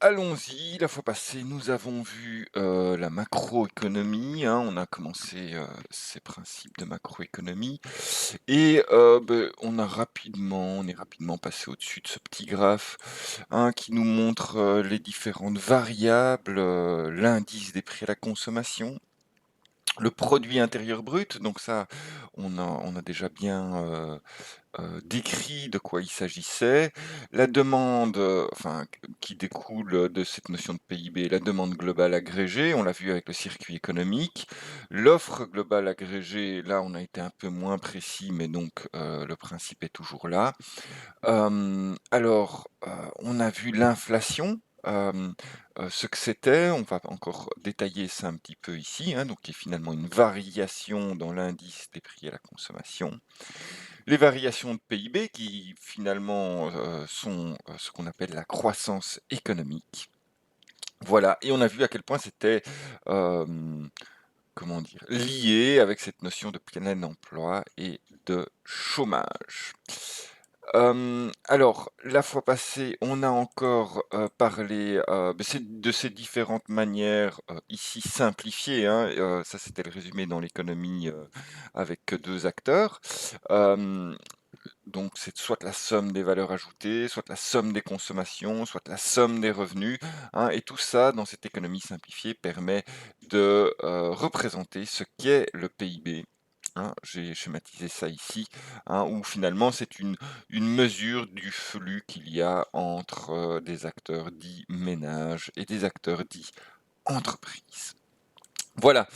allons-y. La fois passée, nous avons vu, la macroéconomie, hein. On a commencé, ces principes de macroéconomie et on est rapidement passé au-dessus de ce petit graphe, hein, qui nous montre, les différentes variables, l'indice des prix à la consommation, le produit intérieur brut, donc ça, on a déjà bien, décrit de quoi il s'agissait. La demande, enfin, qui découle de cette notion de PIB, la demande globale agrégée, on l'a vu avec le circuit économique. L'offre globale agrégée, là, on a été un peu moins précis, mais donc le principe est toujours là. On a vu l'inflation, ce que c'était. On va encore détailler ça un petit peu ici, hein, donc qui est finalement une variation dans l'indice des prix à la consommation. Les variations de PIB qui finalement, sont, ce qu'on appelle la croissance économique. Voilà, et on a vu à quel point c'était, hem, comment dire? Lié avec cette notion de plein emploi et de chômage. Alors, la fois passée, on a encore, parlé, de ces différentes manières, ici simplifiées, hein, ça c'était le résumé dans l'économie, avec que 2 acteurs. Hem Donc c'est soit la somme des valeurs ajoutées, soit la somme des consommations, soit la somme des revenus, hein, et tout ça dans cette économie simplifiée permet de, représenter ce qu'est le PIB, hein. J'ai schématisé ça ici, hein, où finalement c'est une mesure du flux qu'il y a entre, des acteurs dits ménages et des acteurs dits entreprises. Voilà,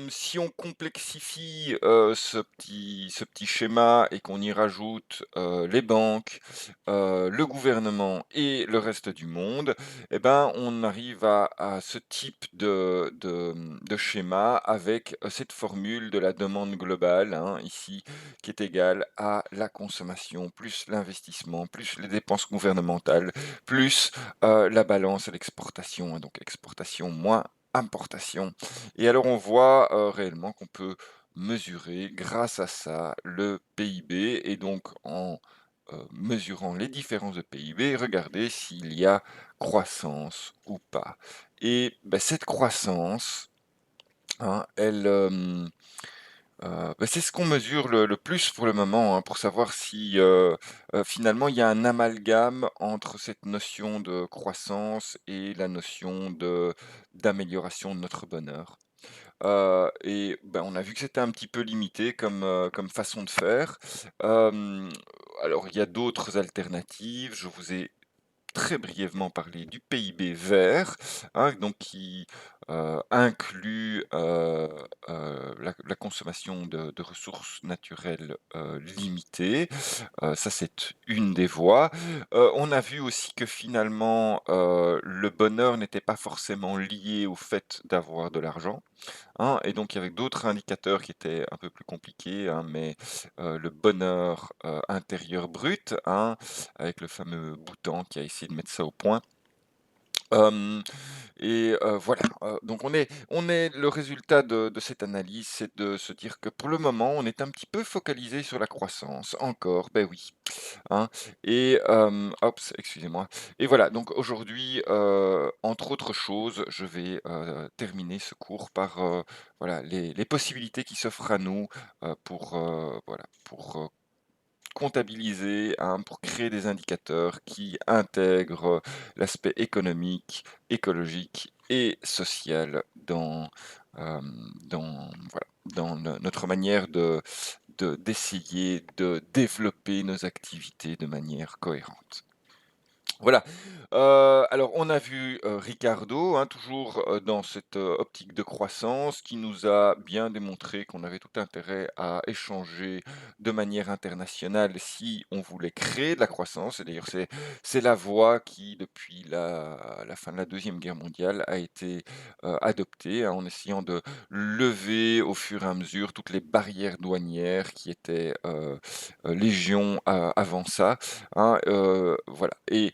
si on complexifie, ce petit schéma et qu'on y rajoute, les banques, le gouvernement et le reste du monde, et ben, on arrive à ce type de schéma avec, cette formule de la demande globale, hein, ici, qui est égale à la consommation, plus l'investissement, plus les dépenses gouvernementales, plus, la balance à l'exportation, hein, donc exportation moins importation. Et alors on voit, réellement qu'on peut mesurer grâce à ça le PIB et donc en, mesurant les différences de PIB, regarder s'il y a croissance ou pas. Et cette croissance, hein, c'est ce qu'on mesure le plus pour le moment, hein, pour savoir si, finalement il y a un amalgame entre cette notion de croissance et la notion d'amélioration de notre bonheur. On a vu que c'était un petit peu limité comme façon de faire. Hem, alors il y a d'autres alternatives. Je vous ai très brièvement parler du PIB vert, hein, donc qui, inclut, la consommation de ressources naturelles, limitées. Ça, c'est une des voies. On a vu aussi que finalement, le bonheur n'était pas forcément lié au fait d'avoir de l'argent, hein, et donc il y avait d'autres indicateurs qui étaient un peu plus compliqués, hein, mais le bonheur, intérieur brut, hein, avec le fameux Boutan qui a essayé de mettre ça au point. Hem voilà, donc on est le résultat de cette analyse, c'est de se dire que pour le moment, on est un petit peu focalisé sur la croissance, encore, ben oui, hein, et Ops, excusez-moi, et voilà, donc aujourd'hui, entre autres choses, je vais, terminer ce cours par, voilà, les possibilités qui s'offrent à nous, pour, voilà, pour, comptabiliser, hein, pour créer des indicateurs qui intègrent l'aspect économique, écologique et social dans notre manière d'essayer de développer nos activités de manière cohérente. Voilà, alors on a vu, Ricardo, hein, toujours, dans cette, optique de croissance qui nous a bien démontré qu'on avait tout intérêt à échanger de manière internationale si on voulait créer de la croissance, et d'ailleurs c'est la voie qui depuis la fin de la Deuxième Guerre mondiale a été, adoptée, hein, en essayant de lever au fur et à mesure toutes les barrières douanières qui étaient, légion, avant ça, hein, voilà, et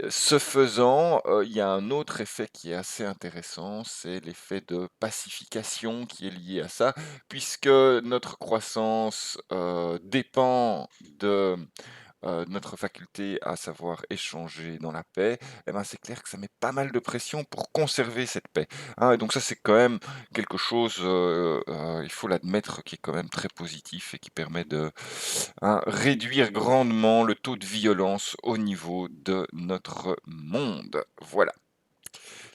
ce faisant, il y a un autre effet qui est assez intéressant, c'est l'effet de pacification qui est lié à ça, puisque notre croissance, dépend de, notre faculté à savoir échanger dans la paix, et ben, c'est clair que ça met pas mal de pression pour conserver cette paix, hein, et donc ça, c'est quand même quelque chose, il faut l'admettre, qui est quand même très positif et qui permet de, hein, réduire grandement le taux de violence au niveau de notre monde. Voilà.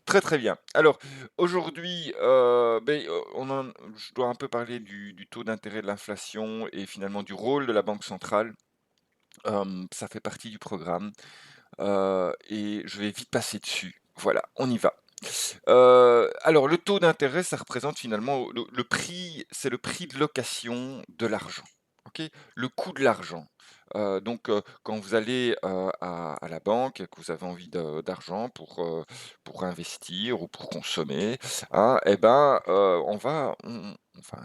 Très, très bien. Alors aujourd'hui, je dois un peu parler du taux d'intérêt de l'inflation et finalement du rôle de la banque centrale. Ça fait partie du programme, et je vais vite passer dessus. Voilà, on y va. Alors le taux d'intérêt, ça représente finalement le prix, c'est le prix de location de l'argent, OK? Le coût de l'argent. Donc quand vous allez, à la banque et que vous avez envie d'argent pour investir ou pour consommer, hein, et ben, enfin,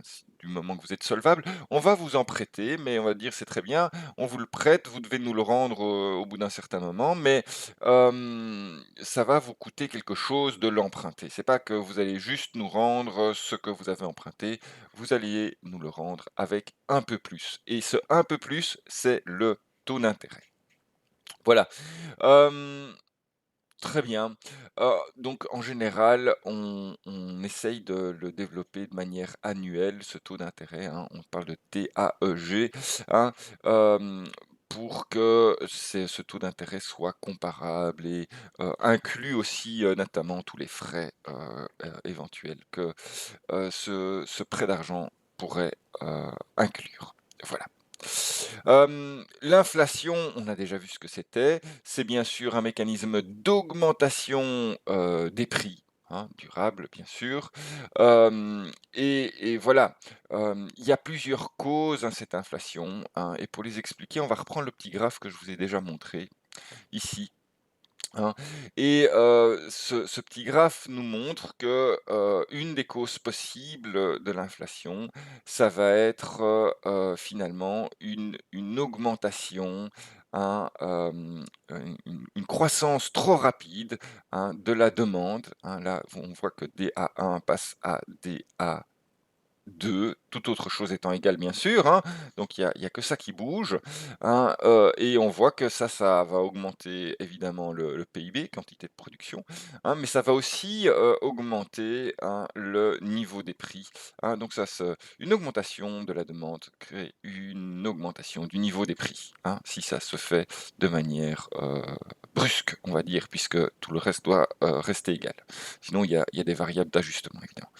si du moment que vous êtes solvable, on va vous en prêter, mais on va dire: «C'est très bien, on vous le prête, vous devez nous le rendre, au bout d'un certain moment», mais ça va vous coûter quelque chose de l'emprunter. C'est pas que vous allez juste nous rendre ce que vous avez emprunté, vous allez nous le rendre avec un peu plus et ce un peu plus, c'est le taux d'intérêt. Voilà, hem, très bien. Donc en général, on essaye de le développer de manière annuelle, ce taux d'intérêt, hein. On parle de TAEG, hein, hem, pour que ce taux d'intérêt soit comparable et inclut aussi, notamment tous les frais, éventuels que, ce prêt d'argent pourrait, inclure. Voilà. L'inflation, on a déjà vu ce que c'était. C'est bien sûr un mécanisme d'augmentation, des prix, hein, durables bien sûr. Et voilà, il y a plusieurs causes à cette inflation, hein, et pour les expliquer, on va reprendre le petit graphe que je vous ai déjà montré ici. Hein, et ce petit graphe nous montre que, une des causes possibles de l'inflation, ça va être, finalement une augmentation, hein, une croissance trop rapide, hein, de la demande, hein. Là, on voit que DA1 passe à DA2, toute autre chose étant égale bien sûr, hein, donc il y a que ça qui bouge, hein, et on voit que ça va augmenter évidemment le PIB, quantité de production, hein, mais ça va aussi, augmenter, hein, le niveau des prix, hein, donc une augmentation de la demande crée une augmentation du niveau des prix, hein, si ça se fait de manière, brusque, on va dire, puisque tout le reste doit, rester égal. Sinon il y a des variables d'ajustement évidemment,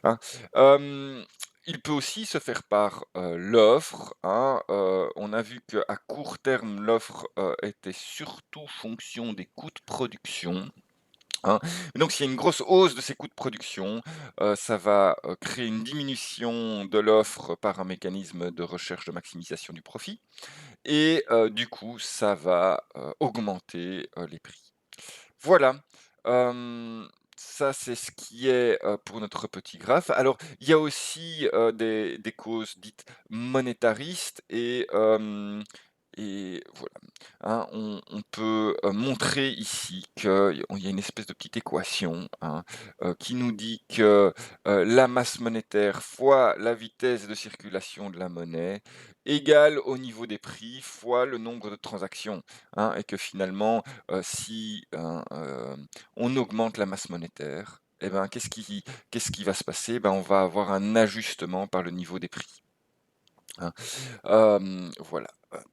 hein. Hem, il peut aussi se faire par, l'offre, hein, on a vu qu'à court terme, l'offre, était surtout fonction des coûts de production, hein. Donc s'il y a une grosse hausse de ces coûts de production, ça va, créer une diminution de l'offre par un mécanisme de recherche de maximisation du profit et du coup, ça va, augmenter, les prix. Voilà, ça c'est ce qui est, pour notre petit graphe. Alors, il y a aussi, des causes dites monétaristes et voilà, hein. On peut, montrer ici qu'il y a une espèce de petite équation, hein, qui nous dit que, la masse monétaire fois la vitesse de circulation de la monnaie égale au niveau des prix fois le nombre de transactions, hein, et que finalement, si, on augmente la masse monétaire, et ben, qu'est-ce qui va se passer? Ben, on va avoir un ajustement par le niveau des prix, hein. Voilà,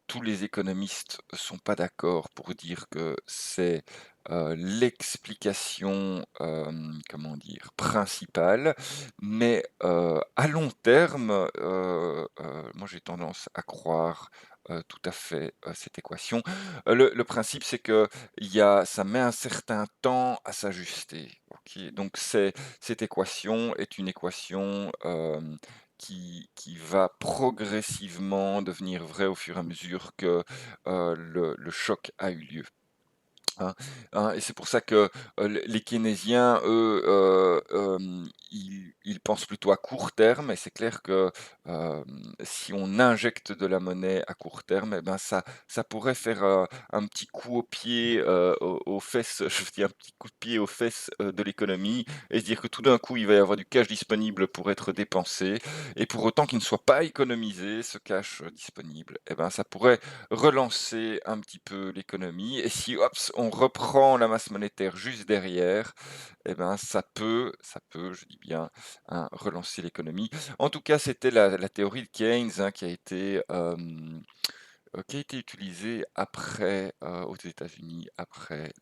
tous les économistes sont pas d'accord pour dire que c'est, l'explication, comment dire? Principale, mais, à long terme, moi j'ai tendance à croire, tout à fait, cette équation. Le principe c'est que ça met un certain temps à s'ajuster, OK? Donc cette équation est une équation, qui va progressivement devenir vrai au fur et à mesure que, le choc a eu lieu. Hein, et c'est pour ça que, les keynésiens, eux, ils pensent plutôt à court terme et c'est clair que, si on injecte de la monnaie à court terme et ben, ça pourrait faire, un petit coup au pied, aux fesses, je veux dire un petit coup de pied aux fesses, de l'économie et se dire que tout d'un coup, il va y avoir du cash disponible pour être dépensé et pour autant qu'il ne soit pas économisé, ce cash, disponible et ben, ça pourrait relancer un petit peu l'économie et si hops, on reprend la masse monétaire juste derrière, et ben ça peut, je dis bien, hein, relancer l'économie. En tout cas, c'était la théorie de Keynes, hein, qui a été utilisée après, aux États-Unis, après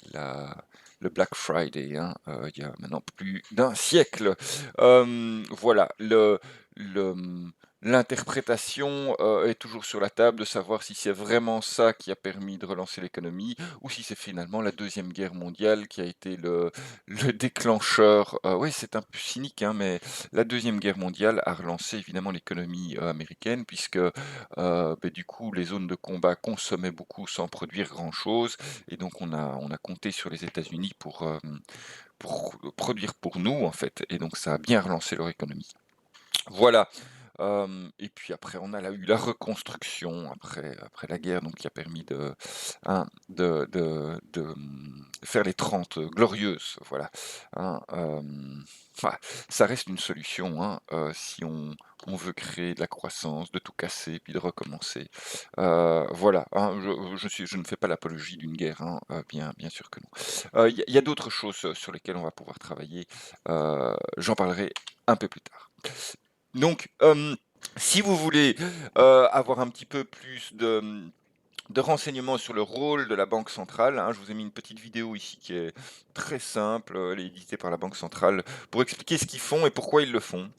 le Black Friday, hein, il y a maintenant plus d'un siècle. Voilà, le, mmh, l'interprétation, est toujours sur la table de savoir si c'est vraiment ça qui a permis de relancer l'économie ou si c'est finalement la deuxième guerre mondiale qui a été le déclencheur. Oui, c'est un peu cynique, hein, mais la deuxième guerre mondiale a relancé évidemment l'économie, américaine puisque, du coup, les zones de combat consommaient beaucoup sans produire grand-chose et donc on a compté sur les États-Unis pour produire pour nous, en fait et donc ça a bien relancé leur économie. Voilà, et puis après on a eu la reconstruction après la guerre donc qui a permis faire les 30 glorieuses, voilà, hein, bah, ça reste une solution, hein, si on veut créer de la croissance, de tout casser, puis de recommencer. Voilà, hein, je ne fais pas l'apologie d'une guerre, hein, bien sûr que non. Il y a d'autres choses, sur lesquelles on va pouvoir travailler, j'en parlerai un peu plus tard. Donc, si vous voulez, avoir un petit peu plus de renseignements sur le rôle de la banque centrale, hein, je vous ai mis une petite vidéo ici qui est très simple, elle est éditée par la banque centrale, pour expliquer ce qu'ils font et pourquoi ils le font.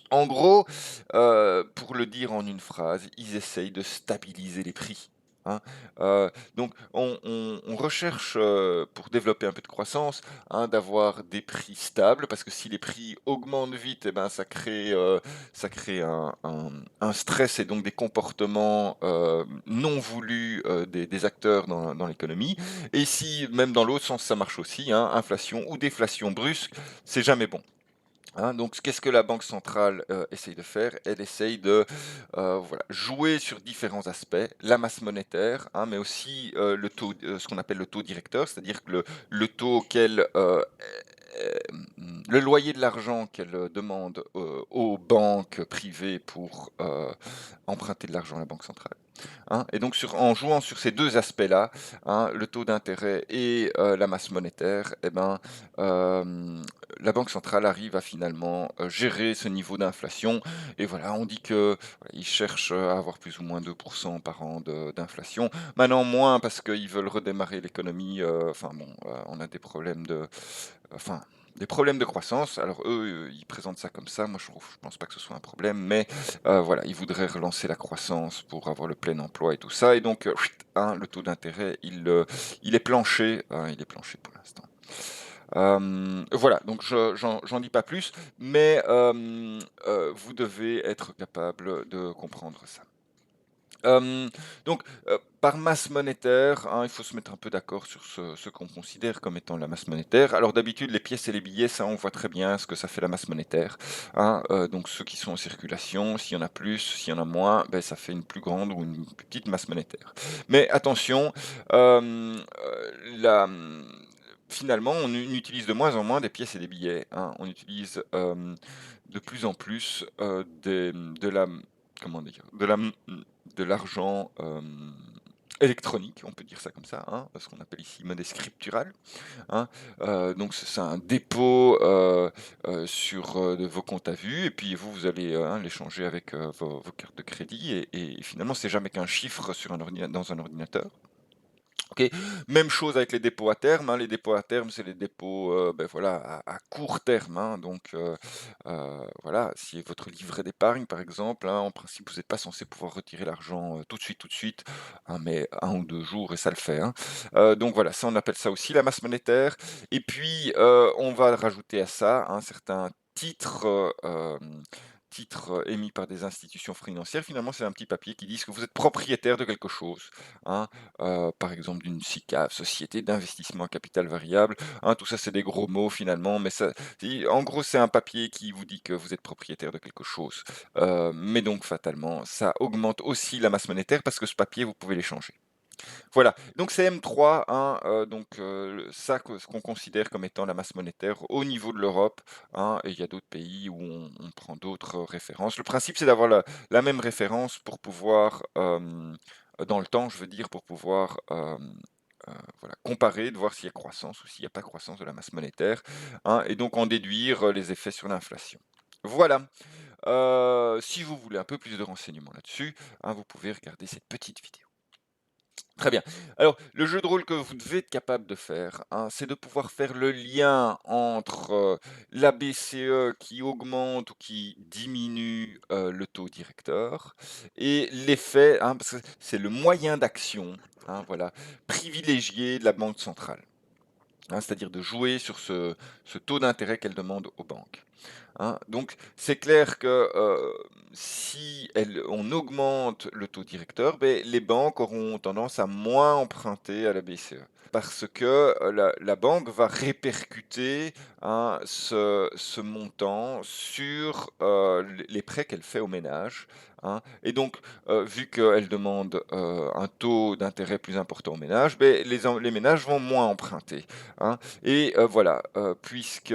En gros, pour le dire en une phrase, ils essayent de stabiliser les prix, hein. Donc on recherche, pour développer un peu de croissance, hein, d'avoir des prix stables parce que si les prix augmentent vite et ben ça crée un stress et donc des comportements, non voulus, des acteurs dans l'économie et si même dans l'autre sens ça marche aussi, hein, inflation ou déflation brusque, c'est jamais bon. Hein, donc qu'est-ce que la banque centrale, essaye de faire? Elle essaye de, voilà, jouer sur différents aspects, la masse monétaire, hein, mais aussi, le taux ce qu'on appelle le taux directeur, c'est-à-dire que le taux auquel, le loyer de l'argent qu'elle, demande, aux banques privées pour, emprunter de l'argent à la banque centrale. Hein, et donc en jouant sur ces 2 aspects-là, hein, le taux d'intérêt et la masse monétaire et ben, la banque centrale arrive à finalement, gérer ce niveau d'inflation et voilà, on dit que, voilà, ils cherchent, à avoir plus ou moins 2 par an d'inflation. Maintenant moins parce qu'ils veulent redémarrer l'économie, enfin bon, on a des problèmes enfin, des problèmes de croissance. Alors eux, ils présentent ça comme ça. Moi, je pense pas que ce soit un problème, mais voilà, ils voudraient relancer la croissance pour avoir le plein emploi et tout ça. Et donc, chut, hein, le taux d'intérêt, il est planché, hein, il est planché pour l'instant. Voilà, donc j'en dis pas plus, mais vous devez être capable de comprendre ça. Hem, donc, par masse monétaire, hein, il faut se mettre un peu d'accord sur ce qu'on considère comme étant la masse monétaire. Alors d'habitude, les pièces et les billets, ça, on voit très bien ce que ça fait la masse monétaire, hein, donc ceux qui sont en circulation, s'il y en a plus, s'il y en a moins, beh, ça fait une plus grande ou une plus petite masse monétaire. Mais attention, la finalement, on utilise de moins en moins des pièces et des billets, hein. On utilise, de plus en plus, de la comment dire? De l'argent, électronique, on peut dire ça comme ça, hein, ce qu'on appelle ici monnaie scripturale, hein. Donc c'est un dépôt, sur, de vos comptes à vue et puis vous allez, hein, l'échanger avec, vos cartes de crédit et finalement c'est jamais qu'un chiffre sur dans un ordinateur. OK. Même chose avec les dépôts à terme, hein. Les dépôts à terme, c'est les dépôts, voilà, à court terme, hein. Donc, voilà, si votre livret d'épargne, par exemple, hein, en principe, vous n'êtes pas censé pouvoir retirer l'argent, tout de suite, hein, mais 1 ou 2 jours et ça le fait, hein. Donc voilà, ça, on appelle ça aussi la masse monétaire et puis, on va rajouter à ça, hein, certains titres, titres, émis par des institutions financières, finalement, c'est un petit papier qui dit que vous êtes propriétaire de quelque chose, hein, par exemple d'une SICAV, Société d'investissement à capital variable, hein, tout ça, c'est des gros mots finalement, mais ça en gros, c'est un papier qui vous dit que vous êtes propriétaire de quelque chose, mais donc fatalement, ça augmente aussi la masse monétaire parce que ce papier, vous pouvez l'échanger. Voilà, donc c'est M3, hein, donc ça ce qu'on considère comme étant la masse monétaire au niveau de l'Europe, hein, et il y a d'autres pays où on prend d'autres références. Le principe, c'est d'avoir la même référence pour pouvoir, dans le temps, je veux dire, pour pouvoir, voilà, comparer, de voir s'il y a croissance ou s'il n'y a pas croissance de la masse monétaire, hein, et donc en déduire, les effets sur l'inflation. Voilà, si vous voulez un peu plus de renseignements là-dessus, hein, vous pouvez regarder cette petite vidéo. Très bien. Alors, le jeu de rôle que vous devez être capable de faire, hein, c'est de pouvoir faire le lien entre, la BCE qui augmente ou qui diminue, le taux directeur et l'effet, hein, parce que c'est le moyen d'action, hein, voilà, privilégié de la banque centrale, hein, c'est-à-dire de jouer sur ce taux d'intérêt qu'elle demande aux banques. Hein, donc c'est clair que, si on augmente le taux directeur, beh, les banques auront tendance à moins emprunter à la BCE. Parce que, la banque va répercuter, hein, ce montant sur, les prêts qu'elle fait aux ménages, hein, et donc, vu qu'elle demande, un taux d'intérêt plus important aux ménages, beh, les ménages vont moins emprunter, hein, et voilà, puisque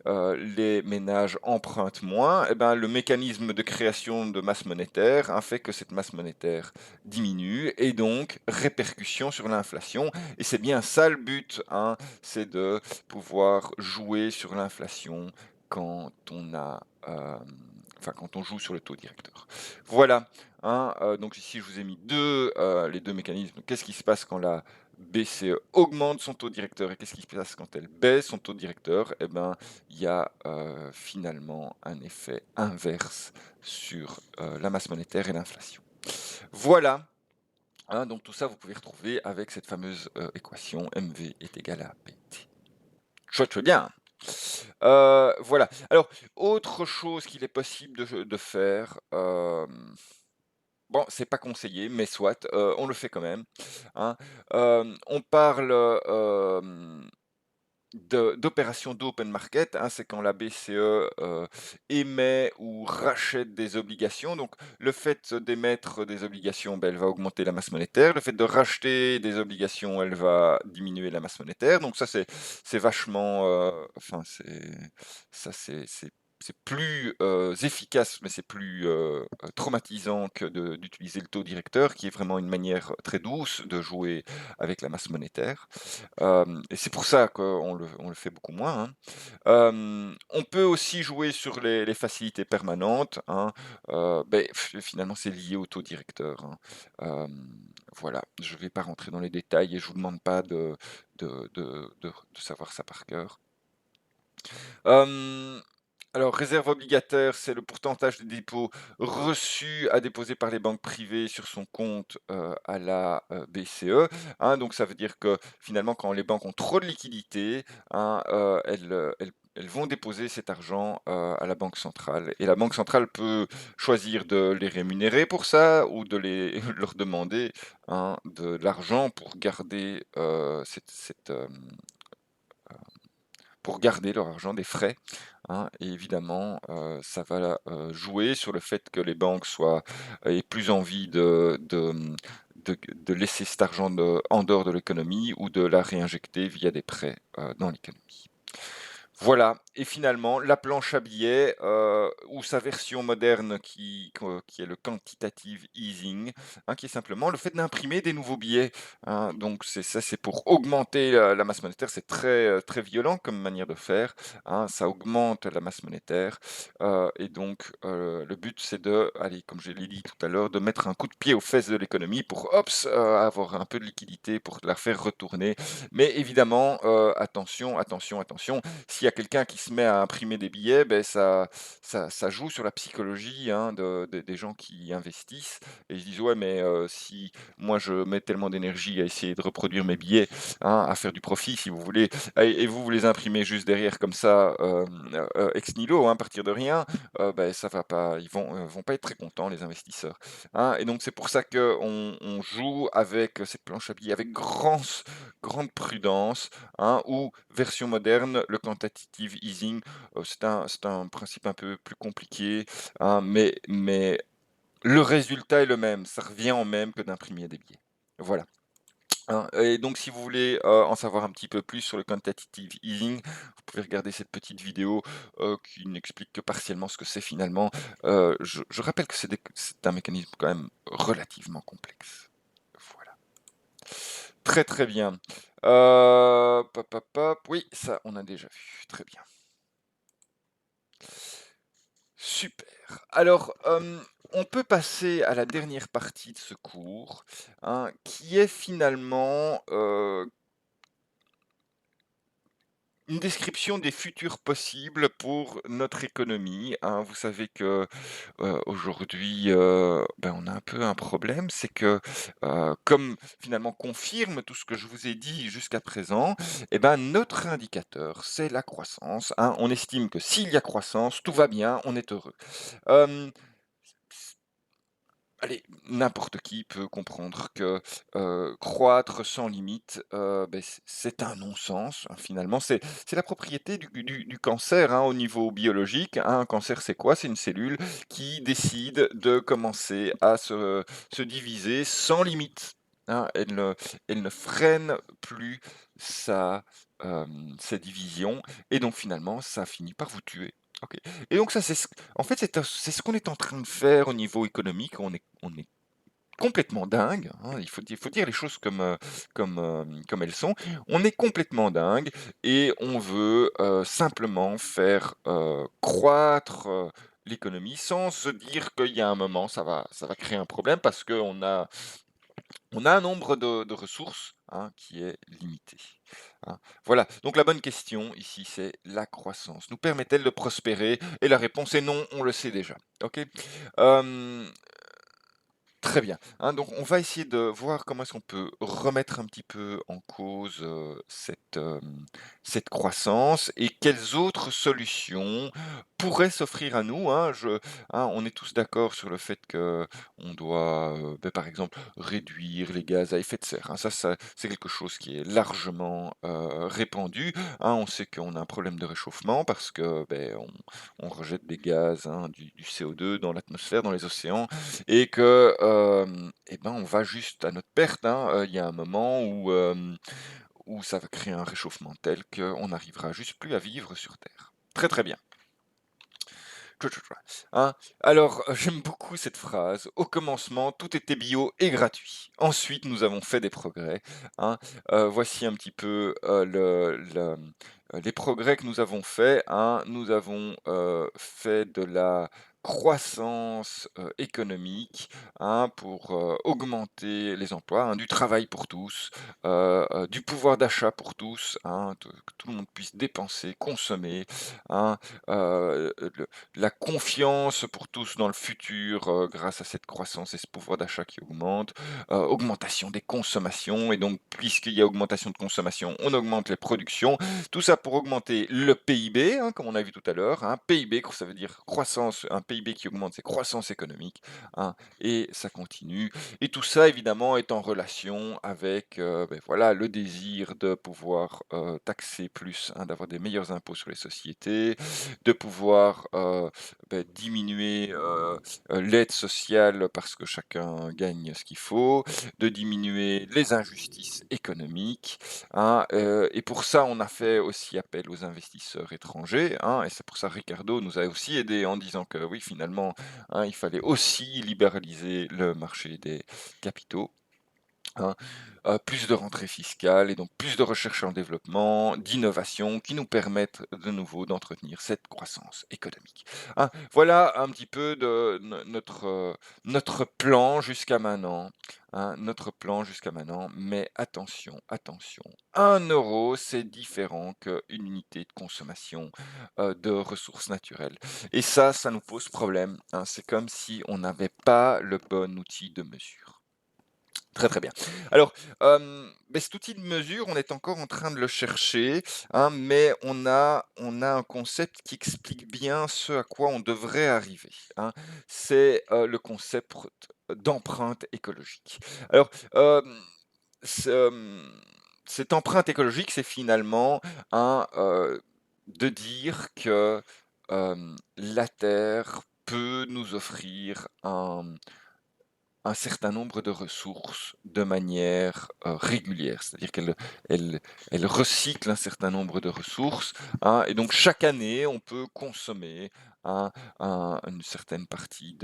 les ménages empruntent moins, et ben, le mécanisme de création de masse monétaire, hein, fait que cette masse monétaire diminue et donc répercussion sur l'inflation. Et c'est bien ça le but, hein, c'est de pouvoir jouer sur l'inflation quand on a, enfin quand on joue sur le taux directeur. Voilà, hein, donc ici je vous ai mis les deux mécanismes. Qu'est-ce qui se passe quand la BCE augmente son taux directeur et qu'est-ce qui se passe quand elle baisse son taux directeur? Eh ben, il y a finalement un effet inverse sur la masse monétaire et l'inflation. Voilà, hein, donc tout ça, vous pouvez retrouver avec cette fameuse équation MV est égal à PT. Chouette, chouette bien. Voilà. Alors, autre chose qu'il est possible de faire, bon, c'est pas conseillé, mais soit, on le fait quand même, hein. On parle, d'opérations d'open market, hein, c'est quand la BCE, émet ou rachète des obligations. Donc le fait d'émettre des obligations, ben, elle va augmenter la masse monétaire. Le fait de racheter des obligations, elle va diminuer la masse monétaire. Donc ça, c'est vachement, enfin, c'est plus, efficace, mais c'est plus, traumatisant que d'utiliser le taux directeur, qui est vraiment une manière très douce de jouer avec la masse monétaire. Et c'est pour ça qu'on le fait beaucoup moins, hein. On peut aussi jouer sur les facilités permanentes, hein, beh, finalement c'est lié au taux directeur, hein. Voilà, je ne vais pas rentrer dans les détails et je vous demande pas de savoir ça par cœur. Hem, alors réserve obligataire, c'est le pourcentage des dépôts reçus à déposer par les banques privées sur son compte, à la, BCE, hein. Donc ça veut dire que finalement quand les banques ont trop de liquidités, hein, elles vont déposer cet argent, à la banque centrale et la banque centrale peut choisir de les rémunérer pour ça ou de les leur demander, hein, de l'argent pour garder leur argent, des frais, hein, et évidemment, ça va, jouer sur le fait que les banques aient plus envie de laisser cet argent en dehors de l'économie ou de la réinjecter via des prêts, dans l'économie. Voilà, et finalement la planche à billets, ou sa version moderne qui est le quantitative easing, hein, qui est simplement le fait d'imprimer des nouveaux billets, hein. Donc c'est pour augmenter la masse monétaire, c'est très, très violent comme manière de faire, hein. Ça augmente la masse monétaire, et donc le but c'est allez, comme je l'ai dit tout à l'heure, de mettre un coup de pied aux fesses de l'économie pour hops, avoir un peu de liquidité pour la faire retourner. Mais évidemment, attention, attention, attention, s'il y y a quelqu'un qui se met à imprimer des billets, beh, ça joue sur la psychologie, hein, des gens qui investissent et ils se disent: «Ouais, mais si moi je mets tellement d'énergie à essayer de reproduire mes billets, hein, à faire du profit si vous voulez, et vous, vous les imprimez juste derrière comme ça, ex nihilo, hein, à partir de rien, beh, ça va pas, ils vont pas être très contents les investisseurs». Hein, et donc c'est pour ça qu'on joue avec cette planche à billets avec grande prudence, hein, ou version moderne, le quantitative easing, c'est un principe un peu plus compliqué, hein, mais le résultat est le même, ça revient au même que d'imprimer des billets. Voilà. Hein, et donc si vous voulez, en savoir un petit peu plus sur le quantitative easing, vous pouvez regarder cette petite vidéo, qui n'explique que partiellement ce que c'est finalement. Je rappelle que c'est un mécanisme quand même relativement complexe. Voilà. Très, très bien. Pop, pop, pop, oui, ça on a déjà vu. Très bien. Super. Alors, on peut passer à la dernière partie de ce cours, hein, qui est finalement, une description des futurs possibles pour notre économie, hein. Vous savez que, aujourd'hui, ben, on a un peu un problème, c'est que, comme finalement confirme tout ce que je vous ai dit jusqu'à présent, et ben, notre indicateur, c'est la croissance, hein. On estime que s'il y a croissance, tout va bien, on est heureux. Hem Allez, n'importe qui peut comprendre que, croître sans limite, beh, c'est un non-sens, hein, finalement. C'est la propriété du cancer, hein, au niveau biologique, hein. Un cancer, c'est quoi? C'est une cellule qui décide de commencer à se diviser sans limite, hein. Elle ne freine plus sa division et donc finalement, ça finit par vous tuer. OK. Et donc ça, en fait, c'est ce qu'on est en train de faire au niveau économique. On est complètement dingue, hein, il faut dire les choses comme elles sont. On est complètement dingue et on veut, simplement faire, croître, l'économie sans se dire qu'il y a un moment, ça va créer un problème parce qu'on a un nombre de ressources, hein, qui est limité, hein. Voilà, donc la bonne question ici, c'est la croissance nous permet-elle de prospérer? Et la réponse est non, on le sait déjà, OK? Hem Très bien, hein, donc on va essayer de voir comment est-ce qu'on peut remettre un petit peu en cause, cette croissance et quelles autres solutions pourraient s'offrir à nous, hein. On est tous d'accord sur le fait qu'on doit, par exemple, réduire les gaz à effet de serre, hein. Ça, c'est quelque chose qui est largement, répandu, hein. On sait qu'on a un problème de réchauffement parce que, on rejette des gaz, hein, du CO2 dans l'atmosphère, dans les océans et que, et ben, on va juste à notre perte, hein. Il y a un moment où ça va créer un réchauffement tel qu'on n'arrivera juste plus à vivre sur terre. Très, très bien. Tchou, tchou, tchou. Hein? Alors, j'aime beaucoup cette phrase: «Au commencement, tout était bio et gratuit. Ensuite, nous avons fait des progrès», hein. Voici un petit peu, les progrès que nous avons faits, hein. Nous avons, fait de la croissance, économique, hein, pour, augmenter les emplois, hein, du travail pour tous, du pouvoir d'achat pour tous, hein, que tout le monde puisse dépenser, consommer, hein, le la confiance pour tous dans le futur, grâce à cette croissance et ce pouvoir d'achat qui augmente, augmentation des consommations et donc puisqu'il y a augmentation de consommation, on augmente les productions. Tout ça pour augmenter le PIB, hein, comme on a vu tout à l'heure, hein. PIB, ça veut dire croissance, un PIB qui augmente, c'est croissance économique, hein, et ça continue. Et tout ça évidemment est en relation avec, voilà, le désir de pouvoir, taxer plus, hein, d'avoir des meilleurs impôts sur les sociétés, de pouvoir, diminuer, l'aide sociale parce que chacun gagne ce qu'il faut, de diminuer les injustices économiques, hein, et pour ça, on a fait aussi appel aux investisseurs étrangers, hein, et c'est pour ça Ricardo nous a aussi aidés en disant que oui, finalement, hein, il fallait aussi libéraliser le marché des capitaux. hein, plus de rentrées fiscales et donc plus de recherche en développement, d'innovation qui nous permettent de nouveau d'entretenir cette croissance économique, hein. Voilà un petit peu de notre plan jusqu'à maintenant, hein, notre plan jusqu'à maintenant, mais attention, attention, 1 € c'est différent qu'une unité de consommation, de ressources naturelles et ça nous pose problème, hein. C'est comme si on n'avait pas le bon outil de mesure. Très, très bien. Alors, beh, cet outil de mesure, on est encore en train de le chercher, hein, mais on a un concept qui explique bien ce à quoi on devrait arriver, hein. C'est, le concept d'empreinte écologique. Alors, ce, cette empreinte écologique, c'est finalement de dire que, la Terre peut nous offrir un certain nombre de ressources de manière, régulière. C'est-à-dire qu'elle recycle un certain nombre de ressources, hein, et donc chaque année, on peut consommer un une certaine partie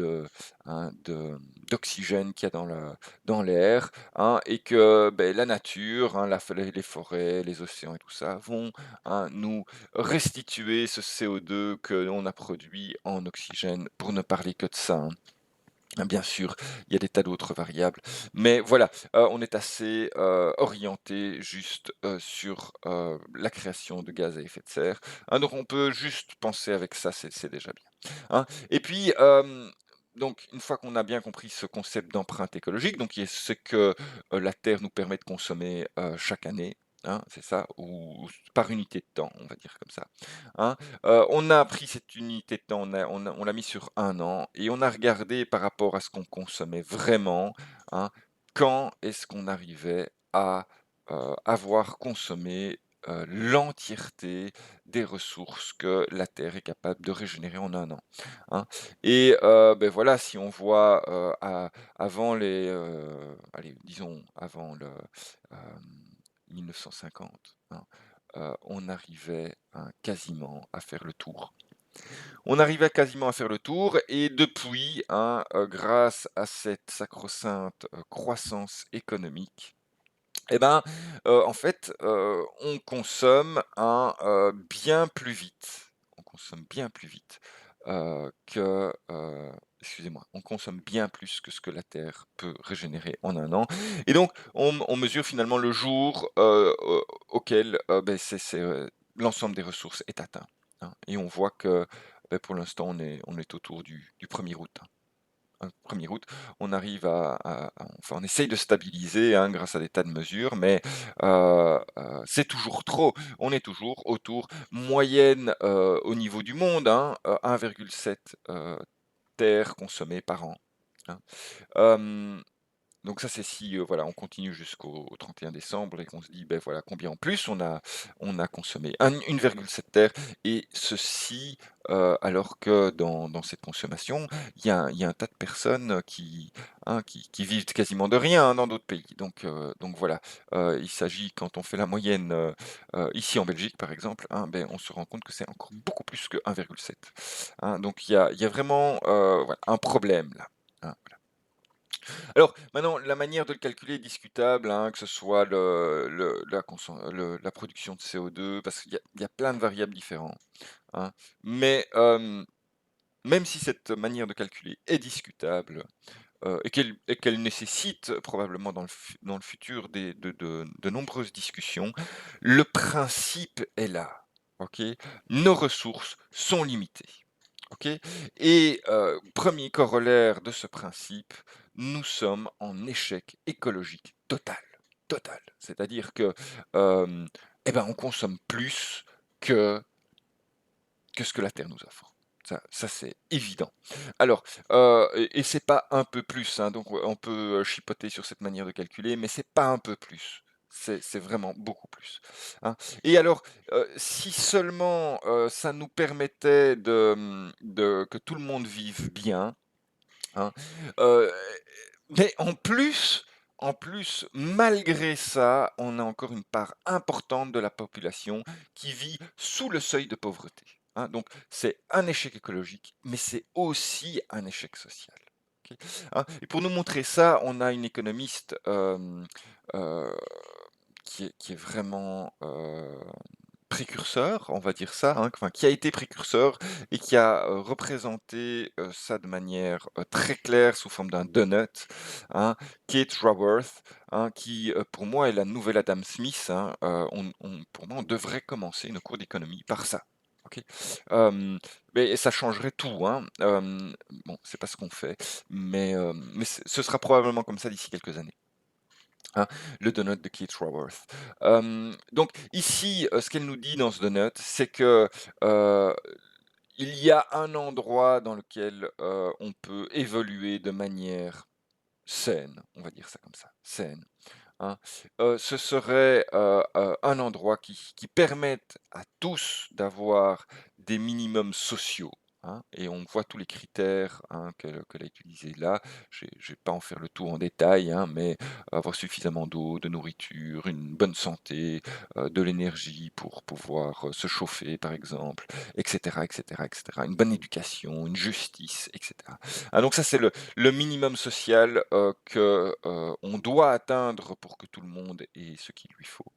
d'oxygène qu'il y a dans l'air, hein, et que, beh, la nature, hein, les forêts, les océans et tout ça vont, hein, nous restituer ce CO2 que l'on a produit en oxygène, pour ne parler que de ça, hein. Bien sûr, il y a des tas d'autres variables, mais voilà, on est assez, orienté juste, sur, la création de gaz à effet de serre, hein, donc on peut juste penser avec ça, c'est déjà bien, hein, et puis, donc une fois qu'on a bien compris ce concept d'empreinte écologique, donc qui est ce que, la Terre nous permet de consommer, chaque année, hein, c'est ça? Ou par unité de temps, on va dire comme ça, hein. On a pris cette unité de temps, on l'a mis sur 1 an et on a regardé par rapport à ce qu'on consommait vraiment, hein, quand est-ce qu'on arrivait à, avoir consommé, l'entièreté des ressources que la Terre est capable de régénérer en 1 an, hein, et beh, voilà, si on voit, avant allez, disons avant hem, 1950, hein, on arrivait, hein, quasiment à faire le tour. On arrivait quasiment à faire le tour et depuis, hein, grâce à cette sacro-sainte, croissance économique et ben, en fait, on consomme, bien plus vite. On consomme bien plus vite, excusez-moi, on consomme bien plus que ce que la Terre peut régénérer en 1 an et donc on mesure finalement le jour, auquel, beh, l'ensemble des ressources est atteint, hein, et on voit que, beh, pour l'instant on est autour du 1er août, hein. 1er août, on arrive enfin, on essaye de stabiliser, hein, grâce à des tas de mesures, mais c'est toujours trop. On est toujours autour moyenne, au niveau du monde, hein, 1,7 terres consommées par an, hein. Hem Donc ça, c'est si, voilà, on continue jusqu'au 31 décembre et qu'on se dit: ben voilà, combien en plus on a consommé 1,7 terre et ceci, alors que dans cette consommation, il y a un tas de personnes, qui vivent quasiment de rien, hein, dans d'autres pays. Donc voilà, il s'agit quand on fait la moyenne, ici en Belgique, par exemple, hein, beh, on se rend compte que c'est encore beaucoup plus que 1,7, hein. Donc il y a vraiment, voilà, un problème là, hein. Alors maintenant, la manière de le calculer est discutable, hein, que ce soit la production de CO2, parce qu'il y a plein de variables différentes, hein. Mais, même si cette manière de calculer est discutable, et qu'elle nécessite probablement dans le futur de nombreuses discussions, le principe est là, OK? Nos ressources sont limitées. OK? Et 1er corollaire de ce principe, nous sommes en échec écologique total, total. C'est-à-dire que, hem, et ben, on consomme plus que ce que la Terre nous offre. Ça c'est évident. Alors, et c'est pas un peu plus, hein, donc on peut, chipoter sur cette manière de calculer, mais c'est pas un peu plus. C'est vraiment beaucoup plus, hein. Et alors, si seulement, ça nous permettait que tout le monde vive bien, hein, heu, mais en plus, malgré ça, on a encore une part importante de la population qui vit sous le seuil de pauvreté, hein. Donc c'est un échec écologique, mais c'est aussi un échec social. OK. Et pour nous montrer ça, on a une économiste, heu, qui est vraiment, précurseur, on va dire ça, enfin qui a été précurseur et qui a, représenté, ça de manière, très claire sous forme d'un donut, hein. Kate Raworth, qui, pour moi est la nouvelle Adam Smith, pour moi, on devrait commencer nos cours d'économie par ça, OK? Mais ça changerait tout, bon, c'est pas ce qu'on fait, mais ce sera probablement comme ça d'ici quelques années. Hein, le donut de Keith Raworth. Donc ici, ce qu'elle nous dit dans ce donut, c'est que, heu, il y a un endroit dans lequel, on peut évoluer de manière saine, on va dire ça comme ça, saine, hein. Ce serait, un endroit qui permette à tous d'avoir des minimums sociaux, et on voit tous les critères, qu'elle a utilisés là. Je vais pas en faire le tour en détail, mais avoir suffisamment d'eau, de nourriture, une bonne santé, de l'énergie pour pouvoir, se chauffer par exemple, et cetera, et cetera, et cetera. Une bonne éducation, une justice, et cetera. Donc ça c'est le minimum social, que, on doit atteindre pour que tout le monde ait ce qu'il lui faut.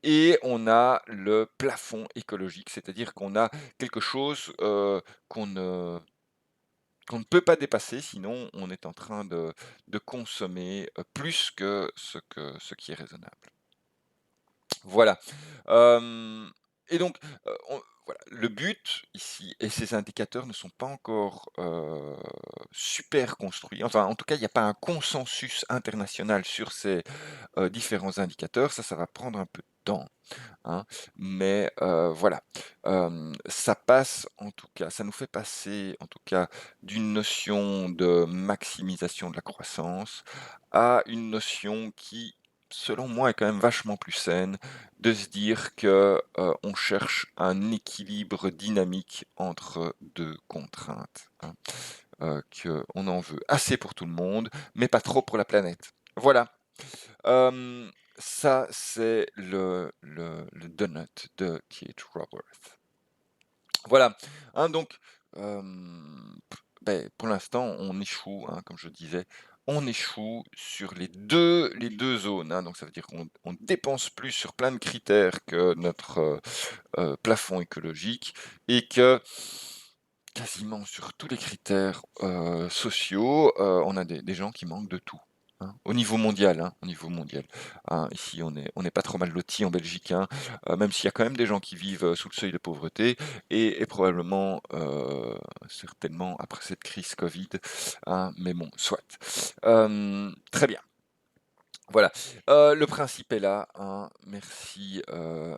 Et on a le plafond écologique, c'est-à-dire qu'on a quelque chose, qu'on ne peut pas dépasser, sinon on est en train de consommer, plus que ce qui est raisonnable. Voilà. Hem et donc, on voilà, le but ici et ces indicateurs ne sont pas encore, super construits. Enfin, en tout cas, il y a pas un consensus international sur ces, différents indicateurs. Ça va prendre un peu de temps, hein, mais voilà. Ça passe en tout cas ça nous fait passer en tout cas d'une notion de maximisation de la croissance à une notion qui, selon moi, est quand même vachement plus saine, de se dire que, on cherche un équilibre dynamique entre 2 contraintes, qu'on en veut assez pour tout le monde, mais pas trop pour la planète. Voilà. Ça, c'est le donut de Keith Raworth. Voilà, donc, pour l'instant, on échoue, comme je disais, on échoue sur les deux zones, donc ça veut dire qu'on dépense plus sur plein de critères que notre, plafond écologique et que quasiment sur tous les critères, sociaux, on a des gens qui manquent de tout, au niveau mondial, au niveau mondial. Ici, on est pas trop mal lotis en Belgique, même s'il y a quand même des gens qui vivent, sous le seuil de pauvreté et probablement, certainement après cette crise covid, mais bon, soit. Très bien. Voilà, le principe est là, Merci,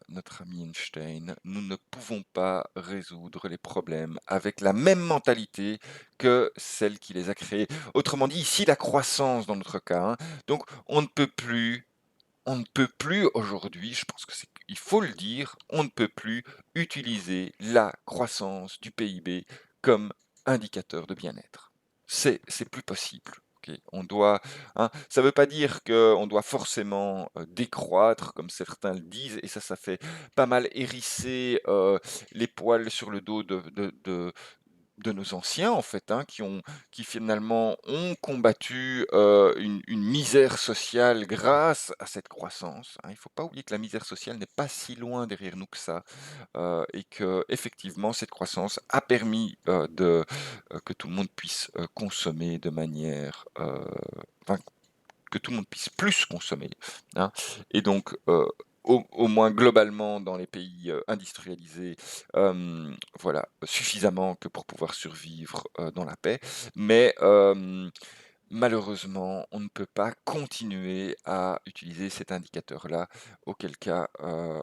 notre ami Einstein. Nous ne pouvons pas résoudre les problèmes avec la même mentalité que celle qui les a créés. Autrement dit, ici, la croissance dans notre cas, donc on ne peut plus aujourd'hui, je pense que c'est il faut le dire, on ne peut plus utiliser la croissance du PIB comme indicateur de bien-être. C'est plus possible, OK? On doit, ça ne veut pas dire qu'on doit forcément, décroître comme certains le disent et ça fait pas mal hérisser, les poils sur le dos de nos anciens en fait, qui finalement ont combattu, une misère sociale grâce à cette croissance, Il ne faut pas oublier que la misère sociale n'est pas si loin derrière nous que ça, et qu'effectivement cette croissance a permis, que tout le monde puisse, consommer de manière, enfin que tout le monde puisse plus consommer, et donc, au moins globalement dans les pays, industrialisés, voilà, suffisamment que pour pouvoir survivre, dans la paix. Mais, malheureusement, on ne peut pas continuer à utiliser cet indicateur-là, auquel cas,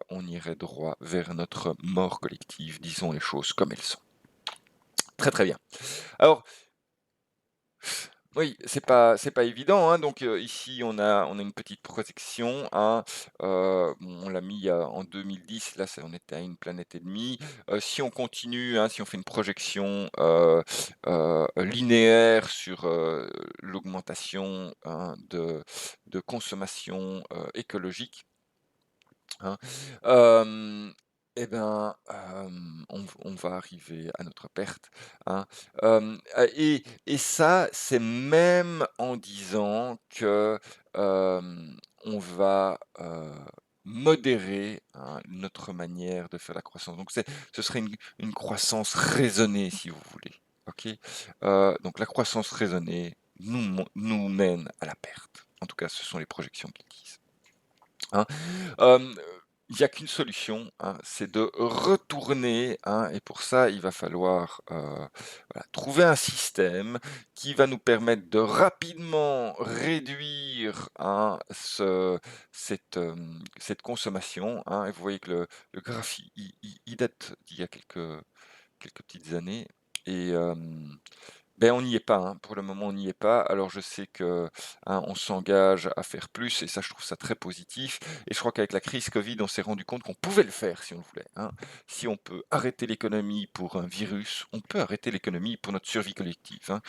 on irait droit vers notre mort collective, disons les choses comme elles sont. Très, très bien. Alors oui, c'est pas évident, donc ici on a une petite protection, bon on l'a mis, en 2010, là on était à une planète et demie. Si on continue, si on fait une projection, linéaire sur, l'augmentation, de consommation, écologique, hein, hem on va arriver à notre perte, hein. Et ça, c'est même en disant que, on va, modérer, hein, notre manière de faire la croissance. Donc ce serait une croissance raisonnée, si vous voulez, OK? Donc la croissance raisonnée nous mène à la perte. En tout cas, ce sont les projections qui le disent, hein. Hem, il y a qu'une solution, hein, c'est de retourner, hein, et pour ça, il va falloir, voilà, trouver un système qui va nous permettre de rapidement réduire, hein, cette consommation, hein, et vous voyez que le graphe, il date d'il y a quelques petites années, et on n'y est pas, hein. Pour le moment, on n'y est pas. Alors je sais que, hein, on s'engage à faire plus, et ça, je trouve ça très positif, et je crois qu'avec la crise covid, on s'est rendu compte qu'on pouvait le faire si on le voulait, hein. Si on peut arrêter l'économie pour un virus, on peut arrêter l'économie pour notre survie collective, hein.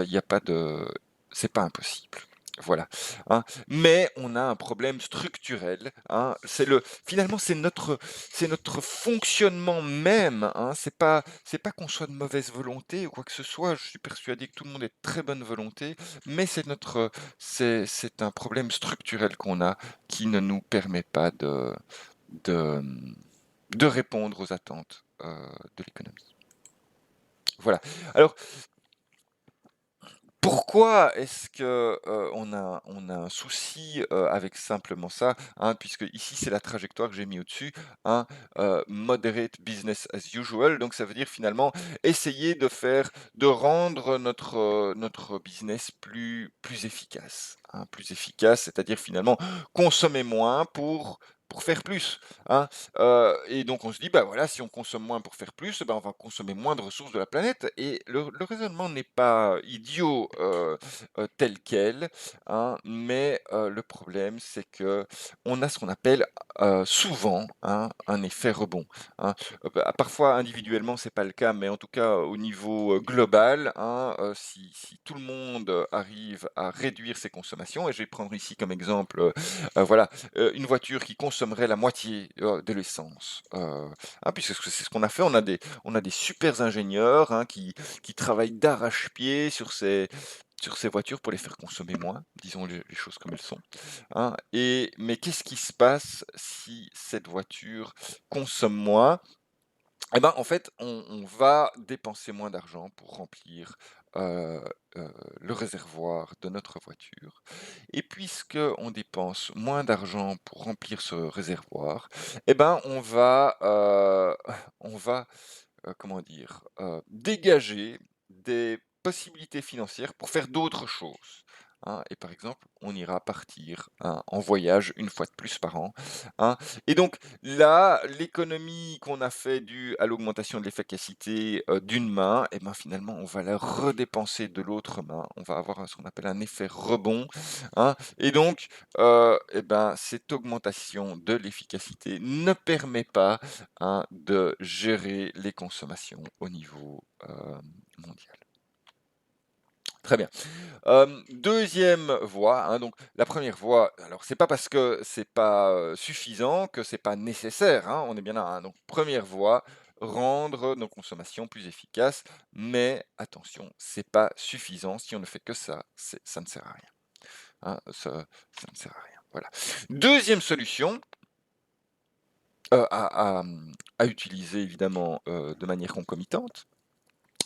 Il y a pas de C'est pas impossible. Voilà, hein. Mais on a un problème structurel, hein. Finalement, c'est notre fonctionnement même, hein. C'est pas qu'on soit de mauvaise volonté ou quoi que ce soit. Je suis persuadé que tout le monde est de très bonne volonté, mais c'est un problème structurel qu'on a, qui ne nous permet pas de, de répondre aux attentes, de l'économie. Voilà. Alors, pourquoi est-ce que, on a un souci, avec simplement ça, hein? Puisque ici, c'est la trajectoire que j'ai mis au-dessus, hein, moderate business as usual. Donc ça veut dire finalement essayer de rendre notre business plus efficace, hein, plus efficace, c'est-à-dire finalement consommer moins pour faire plus, hein. Et donc on se dit: «Bah, voilà, si on consomme moins pour faire plus, on va consommer moins de ressources de la planète», et le raisonnement n'est pas idiot, tel quel, hein, mais le problème, c'est que on a ce qu'on appelle, souvent, hein, un effet rebond, hein. Parfois individuellement, c'est pas le cas, mais en tout cas au niveau, global, hein, si tout le monde, arrive à réduire ses consommations, et je vais prendre ici comme exemple, voilà, une voiture qui consommerait la moitié, de l'essence, puisque c'est ce qu'on a fait. On a des super ingénieurs, hein, qui travaillent d'arrache-pied sur ces voitures pour les faire consommer moins, disons les choses comme elles sont, hein. Mais qu'est-ce qui se passe si cette voiture consomme moins? En fait, on va dépenser moins d'argent pour remplir, heu le réservoir de notre voiture, et puisque on dépense moins d'argent pour remplir ce réservoir, on va, on va, comment dire? Dégager des possibilités financières pour faire d'autres choses, hein, et par exemple, on ira partir, hein, en voyage une fois de plus par an, hein, et donc là, l'économie qu'on a fait due à l'augmentation de l'efficacité, d'une main, finalement, on va la redépenser de l'autre main. On va avoir ce qu'on appelle un effet rebond, hein, et donc cette augmentation de l'efficacité ne permet pas, hein, de gérer les consommations au niveau, mondial. Très bien. 2e voie, hein, donc la première voie, alors c'est pas parce que c'est pas, suffisant que c'est pas nécessaire, hein, on est bien là, hein. Donc première voie, rendre nos consommations plus efficaces, mais attention, c'est pas suffisant. Si on ne fait que ça, ça ne sert à rien, hein, ça ne sert à rien, voilà. 2e solution, à utiliser évidemment, de manière concomitante,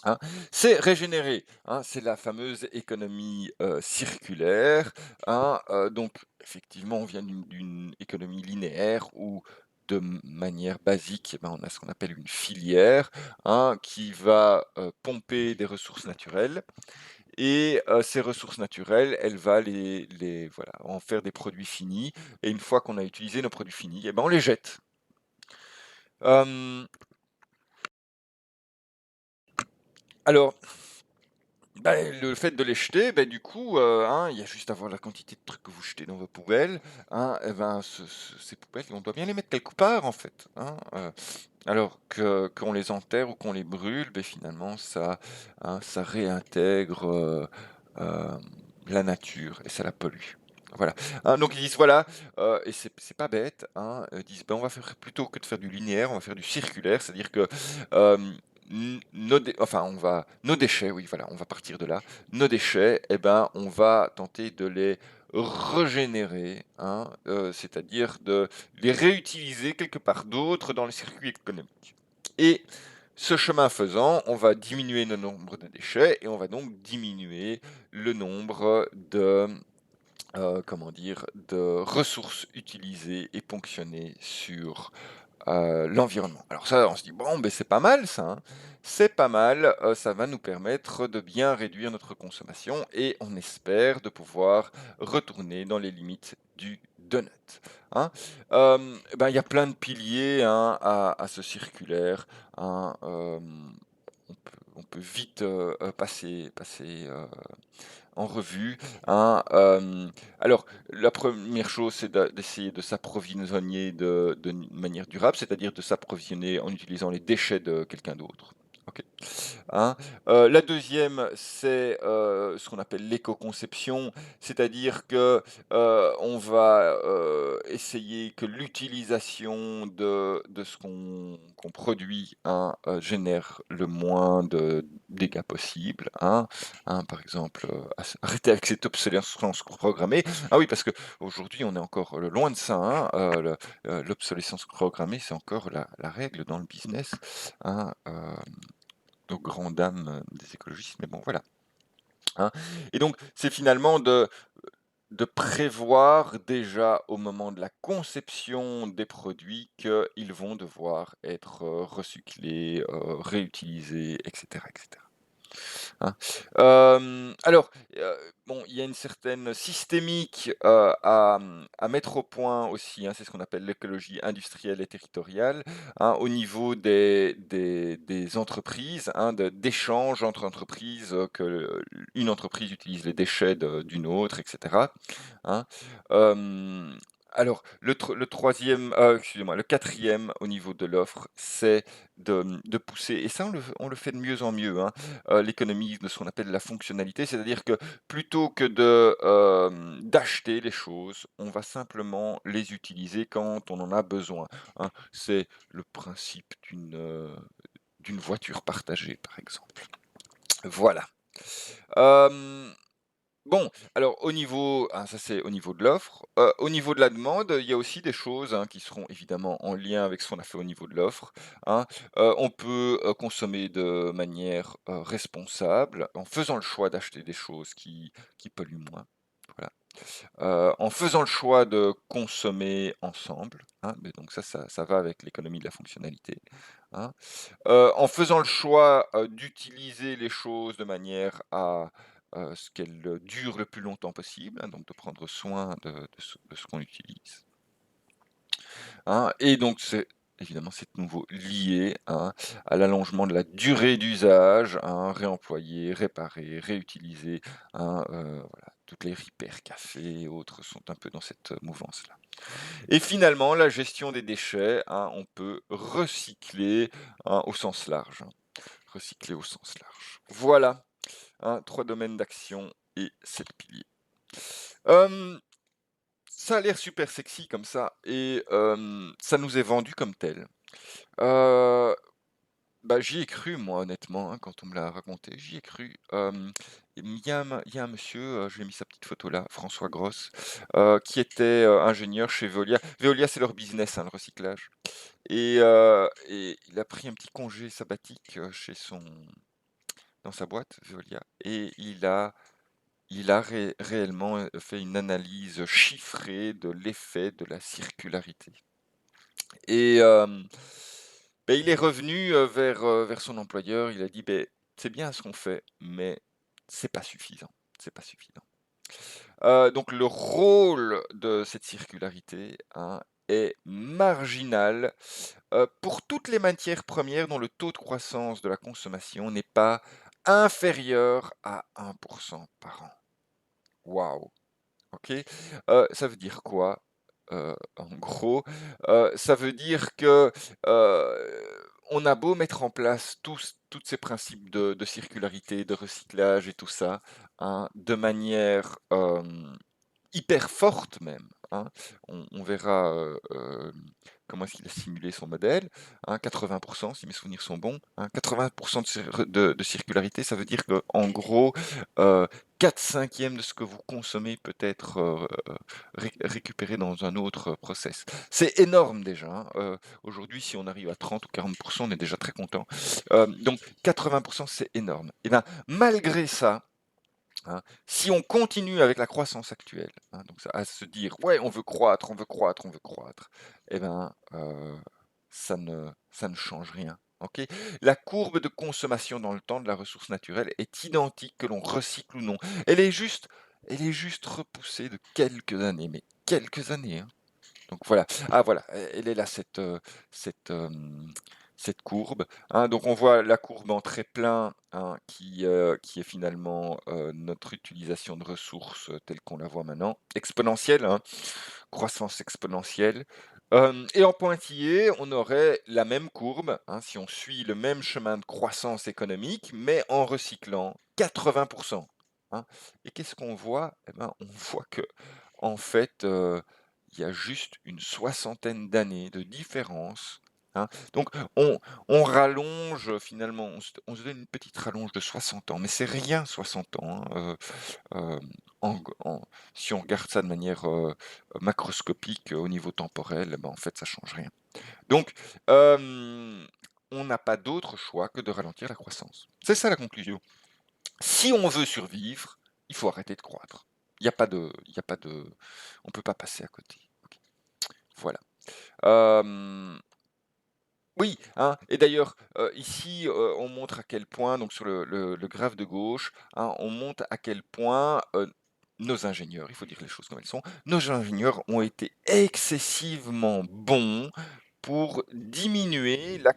hein, c'est régénérer, hein. C'est la fameuse économie, circulaire, hein, donc effectivement, on vient d'une économie linéaire où de manière basique, on a ce qu'on appelle une filière, hein, qui va, pomper des ressources naturelles, et ces ressources naturelles, elle va les voilà, en faire des produits finis, et une fois qu'on a utilisé nos produits finis, on les jette. Hem, alors le fait de les jeter, du coup, hein, il y a juste à voir la quantité de trucs que vous jetez dans vos poubelles, hein, ces poubelles, on doit bien les mettre quelque part, en fait, hein, alors que qu'on les enterre ou qu'on les brûle, finalement ça, hein, ça réintègre, hem, la nature, et ça la pollue. Voilà, hein, donc ils disent voilà, et c'est pas bête, hein, ils disent: «Ben, on va faire plutôt que de faire du linéaire, on va faire du circulaire». C'est-à-dire que, nos déchets, oui, voilà, on va partir de là. Nos déchets, et ben, on va tenter de les régénérer, hein, c'est-à-dire de les réutiliser quelque part d'autre dans les circuits économiques, et ce chemin faisant, on va diminuer le nombre de déchets et on va donc diminuer le nombre de comment dire? De ressources utilisées et ponctionnées sur, l'environnement. Alors ça, on se dit: «Bon, ben c'est pas mal ça, hein». C'est pas mal, ça va nous permettre de bien réduire notre consommation et on espère de pouvoir retourner dans les limites du donut, hein. Ben, il y a plein de piliers, hein, à ce circulaire, hein, on peut vite, passer, en revue, hein. Alors la première chose, c'est d'essayer de s'approvisionner de manière durable, c'est-à-dire de s'approvisionner en utilisant les déchets de quelqu'un d'autre. OK, hein. La deuxième, c'est, ce qu'on appelle l'éco-conception, c'est-à-dire que, on va, essayer que l'utilisation de ce qu'on produit, hein, génère le moins de dégâts possible, hein. Par exemple, arrêter avec cette obsolescence programmée. Ah oui, parce qu'aujourd'hui, on est encore, loin de ça, hein, l'obsolescence programmée, c'est encore la règle dans le business, hein, aux grandes dames, des écologistes, mais bon, voilà, hein, et donc c'est finalement de prévoir déjà au moment de la conception des produits qu'ils vont devoir être, recyclés, réutilisés, et cetera, et cetera. Hein. Alors, bon, il y a une certaine systémique, à mettre au point aussi, hein, c'est ce qu'on appelle l'écologie industrielle et territoriale, hein, au niveau des entreprises, hein, d'échanges entre entreprises, que une entreprise utilise les déchets d'une autre, et cetera, hein. Hem, alors le 3e, excusez-moi, le quatrième au niveau de l'offre, c'est de pousser, et ça on le fait de mieux en mieux, hein, l'économie de ce qu'on appelle la fonctionnalité. C'est-à-dire que plutôt que d'acheter les choses, on va simplement les utiliser quand on en a besoin, hein. C'est le principe d'une voiture partagée, par exemple. Voilà. Hem Bon, alors ça c'est au niveau de l'offre. Au niveau de la demande, il y a aussi des choses, hein, qui seront évidemment en lien avec ce qu'on a fait au niveau de l'offre, hein. On peut, consommer de manière, responsable, en faisant le choix d'acheter des choses qui polluent moins, voilà. En faisant le choix de consommer ensemble, hein, mais donc ça va avec l'économie de la fonctionnalité, hein. En faisant le choix, d'utiliser les choses de manière à, ce qu'elles, durent le plus longtemps possible, hein, donc de prendre soin de ce qu'on utilise, hein, et donc c'est nouveau lié, hein, à l'allongement de la durée d'usage, hein, réemployer, réparer, réutiliser, hein, voilà, toutes les Repair Café et autres sont un peu dans cette, mouvance-là, et finalement la gestion des déchets, hein, on peut recycler, hein, au sens large, hein. Recycler au sens large. Voilà, hein, 3 domaines d'action et 7 piliers. Hem, Ça a l'air super sexy comme ça, et ça nous est vendu comme tel. Heu, Bah, j'y ai cru moi honnêtement, hein, quand on me l'a raconté, j'y ai cru. Il y a un monsieur, je lui ai mis sa petite photo là, François Grosse, qui était, ingénieur chez Veolia. Veolia, c'est leur business, hein, le recyclage, et il a pris un petit congé sabbatique, dans sa boîte Veolia, et il a réellement, fait une analyse chiffrée de l'effet de la circularité, et il est revenu, vers son employeur. Il a dit: «Beh, c'est bien ce qu'on fait, mais c'est pas suffisant, c'est pas suffisant». Donc le rôle de cette circularité, hein, est marginal, pour toutes les matières premières dont le taux de croissance de la consommation n'est pas inférieur à 1% par an. Waouh! OK. Ça veut dire quoi? En gros, ça veut dire que, on a beau mettre en place tous ces principes de circularité, de recyclage et tout ça, hein, de manière, hyper forte même, hein. On verra, comment est-ce qu'il a simulé son modèle, hein, 80 si mes souvenirs sont bons, hein. 80 de circularité, ça veut dire qu'en gros, heu, 4/5 de ce que vous consommez peut être, récupéré dans un autre process. C'est énorme déjà, hein, aujourd'hui, si on arrive à 30 ou 40 on est déjà très content. Donc 80 c'est énorme. Et ben, malgré ça, hein, si on continue avec la croissance actuelle, hein, donc à se dire: «Ouais, on veut croître, on veut croître, on veut croître», et ben, ça ne change rien, OK? La courbe de consommation dans le temps de la ressource naturelle est identique que l'on recycle ou non. Elle est juste repoussée de quelques années, mais quelques années, hein. Donc voilà. Ah voilà, elle est là cette, cette courbe, hein. Donc on voit la courbe en très plein, hein, qui est finalement, notre utilisation de ressources, telle qu'on la voit maintenant, exponentielle, hein, croissance exponentielle. Et en pointillé, on aurait la même courbe, hein, si on suit le même chemin de croissance économique, mais en recyclant 80 hein. Et qu'est-ce qu'on voit? Eh ben, on voit que en fait, il y a juste une soixantaine d'années de différence, hein. Donc on rallonge finalement, on se donne une petite rallonge de 60 ans, mais c'est rien 60 ans, hein, en en si on regarde ça de manière, macroscopique, au niveau temporel, ben, en fait, ça change rien. Donc, on n'a pas d'autre choix que de ralentir la croissance. C'est ça la conclusion. Si on veut survivre, il faut arrêter de croître. Il y a pas de on peut pas passer à côté. OK, voilà. Hem, oui, hein, et d'ailleurs, ici, on montre à quel point, donc sur le graphe de gauche, hein, on montre à quel point, nos ingénieurs, il faut dire les choses comme elles sont, nos ingénieurs ont été excessivement bons pour diminuer la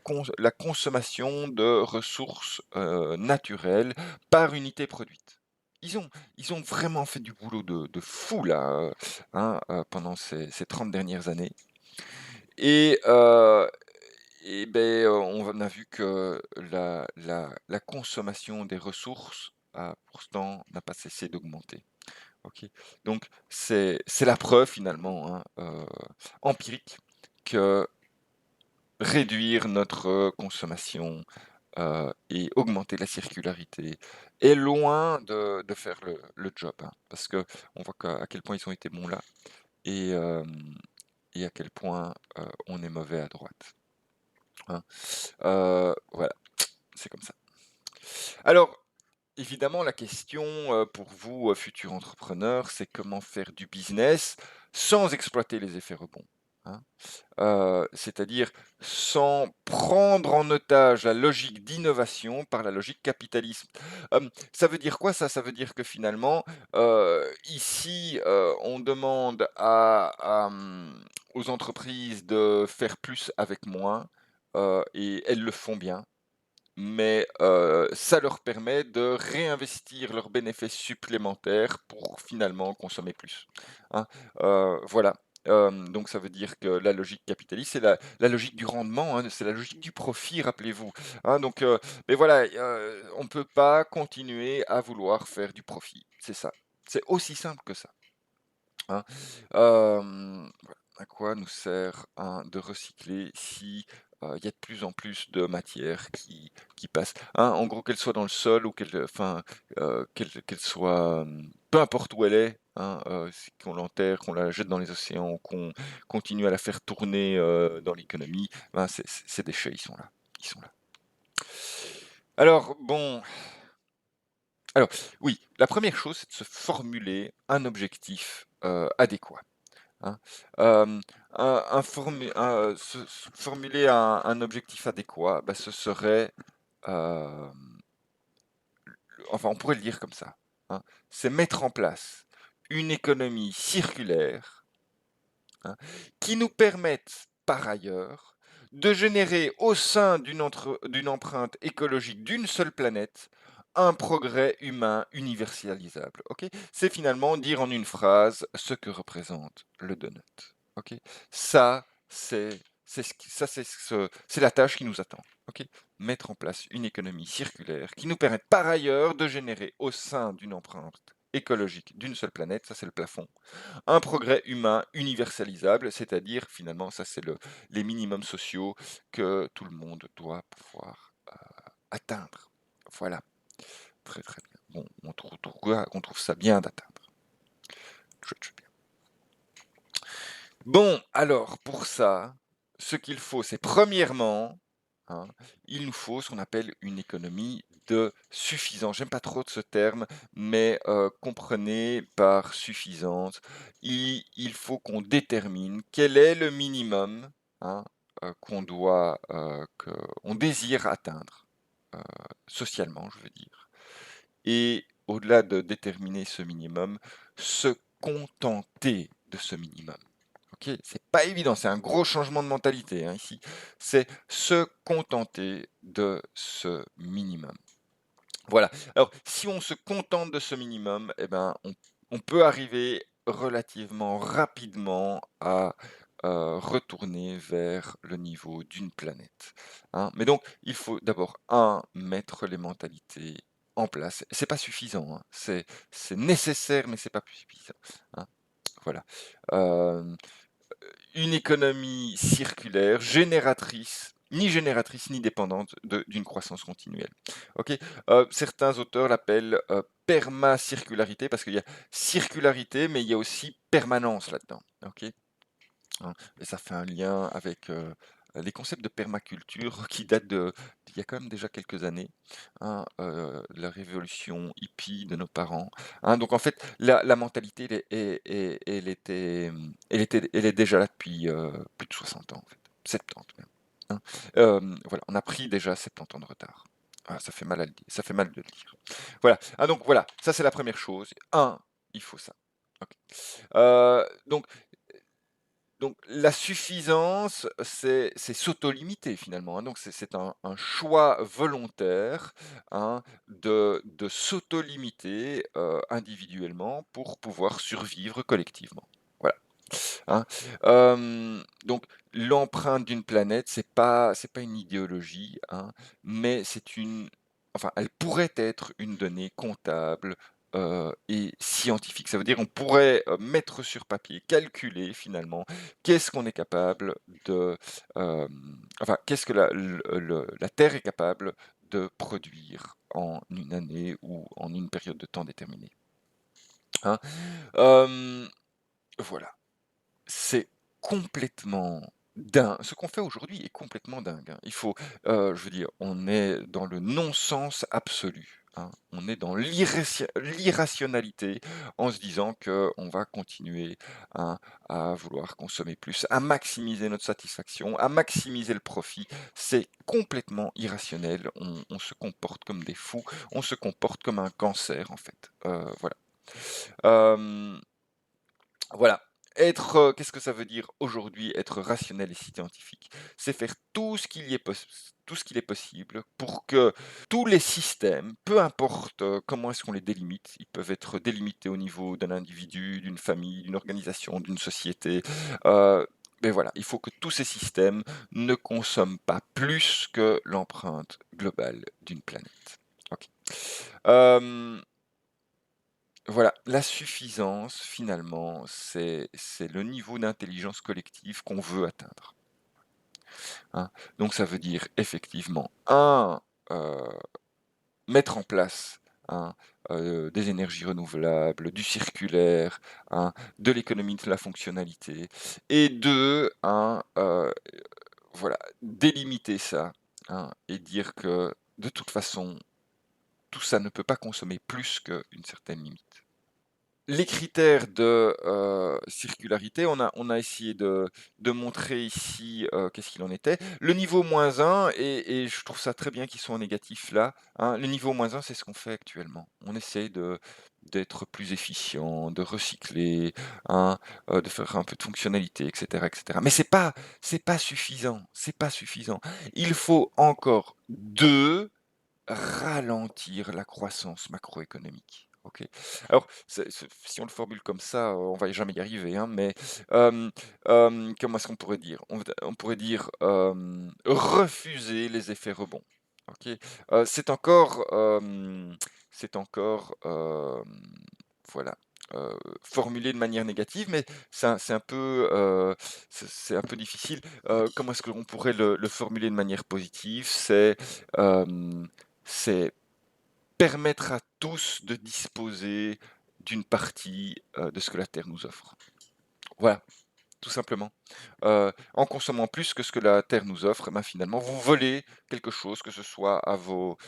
consommation de ressources, naturelles par unité produite. Ils ont ils ont vraiment fait du boulot de fou là, hein, pendant ces 30 dernières années. Et on a vu que la consommation des ressources a pourtant n'a pas cessé d'augmenter. OK? Donc c'est la preuve finalement, hein, empirique, que réduire notre, consommation, et augmenter la circularité est loin de faire le job, hein. Parce qu'on voit à quel point ils ont été bons là, et à quel point, on est mauvais à droite, hein. Voilà, c'est comme ça. Alors, évidemment, la question, pour vous, futurs entrepreneurs, c'est comment faire du business sans exploiter les effets rebonds, hein? C'est-à-dire sans prendre en otage la logique d'innovation par la logique capitaliste. Ça veut dire quoi ça? Ça veut dire que finalement, ici, on demande aux entreprises de faire plus avec moins, et elles le font bien. Mais, ça leur permet de réinvestir leurs bénéfices supplémentaires pour finalement consommer plus, hein. Voilà, donc ça veut dire que la logique capitaliste, c'est la logique du rendement, hein, c'est la logique du profit, rappelez-vous, hein. Donc, mais voilà, on ne peut pas continuer à vouloir faire du profit, c'est ça. C'est aussi simple que ça, hein. Voilà. À quoi nous sert, hein, de recycler si, il y a de plus en plus de matière qui passe, hein? En gros, qu'elle soit dans le sol ou qu'elle soit, peu importe où elle est, hein, qu'on l'enterre, qu'on la jette dans les océans ou qu'on continue à la faire tourner, dans l'économie, ben, ces déchets, ils sont là, ils sont là. Alors bon, alors oui, la première chose, c'est de se formuler un objectif, adéquat. Hein. Formuler un objectif adéquat, bah, ce serait, hem, enfin, on pourrait le dire comme ça, hein, c'est mettre en place une économie circulaire, hein, qui nous permette, par ailleurs, de générer au sein d'une empreinte écologique d'une seule planète, un progrès humain universalisable, OK? C'est finalement dire en une phrase ce que représente le donut, OK? Ça, c'est ce qui ça c'est la tâche qui nous attend, OK? Mettre en place une économie circulaire qui nous permette par ailleurs de générer au sein d'une empreinte écologique d'une seule planète, ça c'est le plafond. Un progrès humain universalisable, c'est-à-dire finalement, ça c'est les minimums sociaux que tout le monde doit pouvoir atteindre. Voilà, très très bien. Bon, on trouve ça bien d'atteindre. Chouette, chouette, bien. Bon, alors pour ça, ce qu'il faut, c'est premièrement, hein, il nous faut ce qu'on appelle une économie de suffisance. J'aime pas trop ce terme, mais comprenez par suffisance, il faut qu'on détermine quel est le minimum, hein, qu'on désire atteindre, euh, socialement, je veux dire. Et au-delà de déterminer ce minimum, se contenter de ce minimum. Ok, c'est pas évident, c'est un gros changement de mentalité, hein, ici. C'est se contenter de ce minimum. Voilà. Alors, si on se contente de ce minimum, eh ben, on peut arriver relativement rapidement à retourner vers le niveau d'une planète, hein. Mais donc, il faut d'abord, mettre les mentalités en place. C'est pas suffisant, hein. C'est nécessaire, mais c'est pas suffisant, hein. Voilà. Euh, une économie circulaire, génératrice ni dépendante d'une croissance continuelle. Ok. Certains auteurs l'appellent permacircularité parce qu'il y a circularité, mais il y a aussi permanence là-dedans. Ok. Hein, et ça fait un lien avec les concepts de permaculture qui datent d'il y a quand même déjà quelques années, hein, la révolution hippie de nos parents, hein. Donc en fait, la mentalité, elle est déjà là depuis plus de 60 ans, en fait, 70 même, hein. Voilà, on a pris déjà 70 ans de retard. Ah, ça fait mal à le dire, ça fait mal de le dire. Voilà. Ah, donc voilà, ça c'est la première chose. Il faut ça. Ok. Donc la suffisance, c'est s'auto-limiter finalement, hein. Donc c'est un choix volontaire, hein, de s'auto-limiter, individuellement pour pouvoir survivre collectivement. Voilà, hein. Donc l'empreinte d'une planète, c'est pas une idéologie, hein, mais elle pourrait être une donnée comptable, et scientifique. Ça veut dire on pourrait, mettre sur papier, calculer finalement qu'est-ce qu'on est capable de, qu'est-ce que la Terre est capable de produire en une année ou en une période de temps déterminée, hein. Hem, voilà. C'est complètement dingue. Ce qu'on fait aujourd'hui est complètement dingue, hein. Je veux dire, on est dans le non-sens absolu, hein. On est dans l'irrationalité en se disant qu'on va continuer, hein, à vouloir consommer plus, à maximiser notre satisfaction, à maximiser le profit. C'est complètement irrationnel. On se comporte comme des fous. On se comporte comme un cancer, en fait. Voilà. Euh, voilà. Qu'est-ce que ça veut dire aujourd'hui être rationnel et scientifique? C'est faire tout ce qu'il est possible pour que tous les systèmes, peu importe comment est-ce qu'on les délimite, ils peuvent être délimités au niveau d'un individu, d'une famille, d'une organisation, d'une société. euh, mais voilà, il faut que tous ces systèmes ne consomment pas plus que l'empreinte globale d'une planète. Ok. Euh, voilà, la suffisance, finalement, c'est le niveau d'intelligence collective qu'on veut atteindre, hein. Donc ça veut dire effectivement, heu, mettre en place, hein, des énergies renouvelables, du circulaire, hein, de l'économie de la fonctionnalité et 2, voilà, délimiter ça, hein, et dire que de toute façon, tout ça ne peut pas consommer plus qu'une certaine limite. Les critères de circularité, on a essayé de montrer ici qu'est-ce qu'il en était. Le niveau -1, et je trouve ça très bien qu'ils soient en négatif là, hein. Le niveau -1, c'est ce qu'on fait actuellement. On essaie d'être plus efficient, de recycler, hein, de faire un peu de fonctionnalité, etc., etc. Mais c'est pas suffisant, c'est pas suffisant. Il faut encore ralentir la croissance macroéconomique. Ok. Alors, si on le formule comme ça, on va jamais y arriver, hein, mais comment est-ce qu'on pourrait dire? On pourrait dire refuser les effets rebonds. Ok. C'est encore, voilà, formulé de manière négative, mais c'est un peu, c'est un peu difficile. Comment est-ce qu'on pourrait le formuler de manière positive? C'est permettre à tous de disposer d'une partie, de ce que la terre nous offre. Voilà, tout simplement. En consommant plus que ce que la terre nous offre, ben, finalement, vous volez quelque chose, que ce soit à vos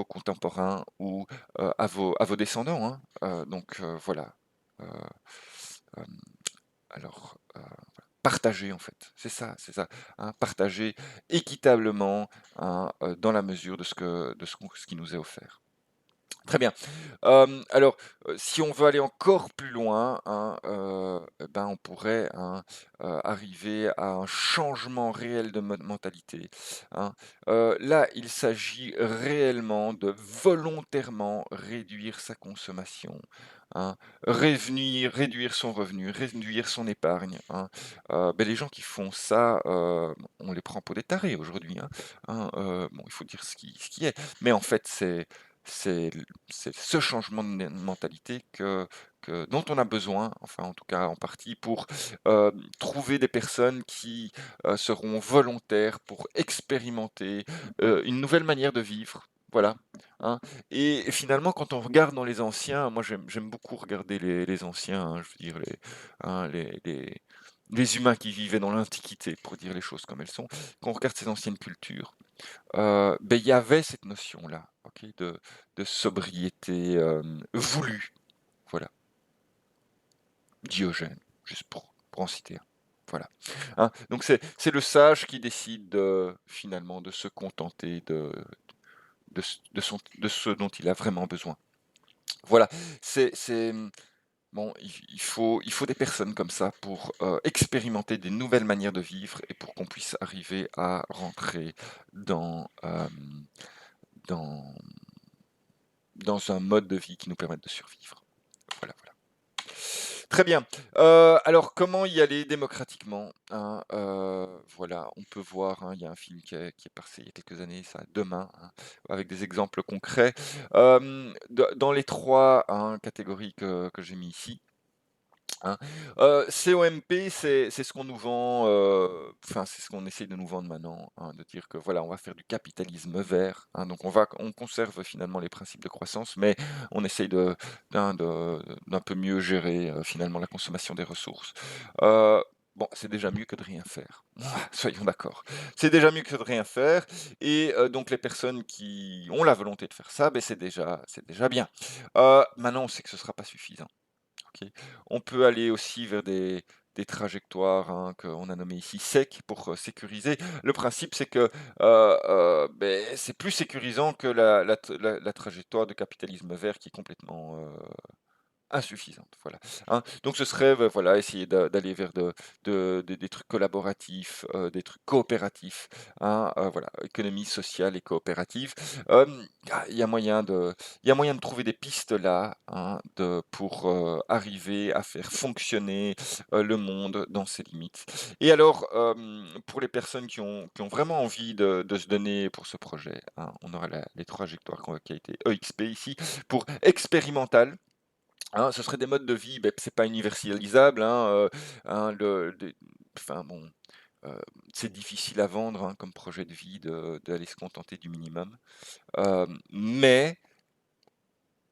contemporains ou, à vos descendants, hein. Donc, voilà. Heu, hem, alors, partager en fait, c'est ça, hein, partager équitablement, hein, dans la mesure de ce qui nous est offert. Très bien. Alors, si on veut aller encore plus loin, hein, ben, on pourrait, hein, arriver à un changement réel de mentalité, hein. Là, il s'agit réellement de volontairement réduire sa consommation, hein, réduire son revenu, réduire son épargne, hein. Les gens qui font ça, on les prend pour des tarés aujourd'hui, bon, il faut dire ce qui est. Mais en fait, c'est c'est ce changement de mentalité dont on a besoin, enfin en tout cas en partie, pour trouver des personnes qui seront volontaires pour expérimenter une nouvelle manière de vivre. Voilà, hein. Et finalement, quand on regarde dans les anciens, moi j'aime beaucoup regarder les anciens, hein, je veux dire hein, les humains qui vivaient dans l'Antiquité, pour dire les choses comme elles sont. Quand on regarde ces anciennes cultures, il y avait cette notion-là, OK, de sobriété, voulue. Voilà, Diogène, juste pour en citer un. Voilà, hein, donc c'est le sage qui décide finalement de se contenter de ce dont il a vraiment besoin. Voilà, bon, il faut des personnes comme ça pour, expérimenter des nouvelles manières de vivre et pour qu'on puisse arriver à rentrer dans, dans dans un mode de vie qui nous permette de survivre. Voilà, voilà. Très bien. Alors comment y aller démocratiquement, hein? Voilà, on peut voir, hein, il y a un film qui est passé il y a quelques années, ça, Demain, hein, avec des exemples concrets. Dans les 3 hein, catégories que j'ai mis ici, hein. COMP, c'est ce qu'on nous vend, enfin, c'est ce qu'on essaye de nous vendre maintenant, hein, de dire que voilà, on va faire du capitalisme vert, hein, donc on conserve finalement les principes de croissance, mais on essaye d'un peu mieux gérer, finalement la consommation des ressources. Bon, c'est déjà mieux que de rien faire. Soyons d'accord. C'est déjà mieux que de rien faire et donc les personnes qui ont la volonté de faire ça, c'est déjà bien. Maintenant, on sait que ce ne sera pas suffisant. OK. On peut aller aussi vers des trajectoires, hein, qu'on a nommées ici SEC pour, sécuriser. Le principe, c'est que, c'est plus sécurisant que la trajectoire de capitalisme vert qui est complètement, insuffisante, voilà, hein. Donc ce serait, voilà, essayer d'aller vers des trucs collaboratifs, des trucs coopératifs, hein, voilà, économie sociale et coopérative. Il y a moyen de trouver des pistes là, hein, pour, arriver à faire fonctionner, le monde dans ses limites. Et alors, pour les personnes qui ont vraiment envie de se donner pour ce projet, hein, on aura les trajectoires qui a été EXP ici, pour expérimental. Hein, ce serait des modes de vie, c'est pas universalisable, hein, enfin bon, heu, c'est difficile à vendre, hein, comme projet de vie d'aller se contenter du minimum. Mais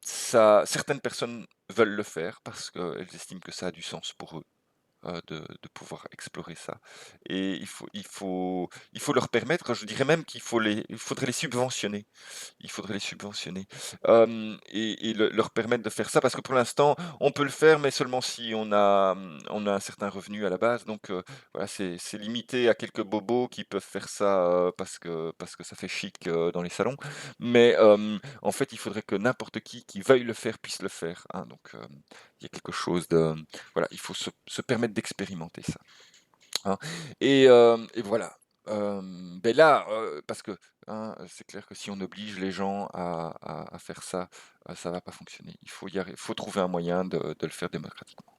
certaines personnes veulent le faire parce qu'elles estiment que ça a du sens pour eux. De pouvoir explorer ça et il faut leur permettre, je dirais même il faudrait les subventionner. Il faudrait les subventionner, et leur permettre de faire ça parce que pour l'instant, on peut le faire, mais seulement si on a un certain revenu à la base donc voilà, c'est limité à quelques bobos qui peuvent faire ça, parce que ça fait chic, dans les salons. Mais en fait, il faudrait que n'importe qui veuille le faire puisse le faire, hein, donc il y a quelque chose de voilà, il faut se permettre d'expérimenter ça, hein et voilà. Là, parce que, hein, c'est clair que si on oblige les gens à faire ça, ça va pas fonctionner. Il faut trouver un moyen de le faire démocratiquement,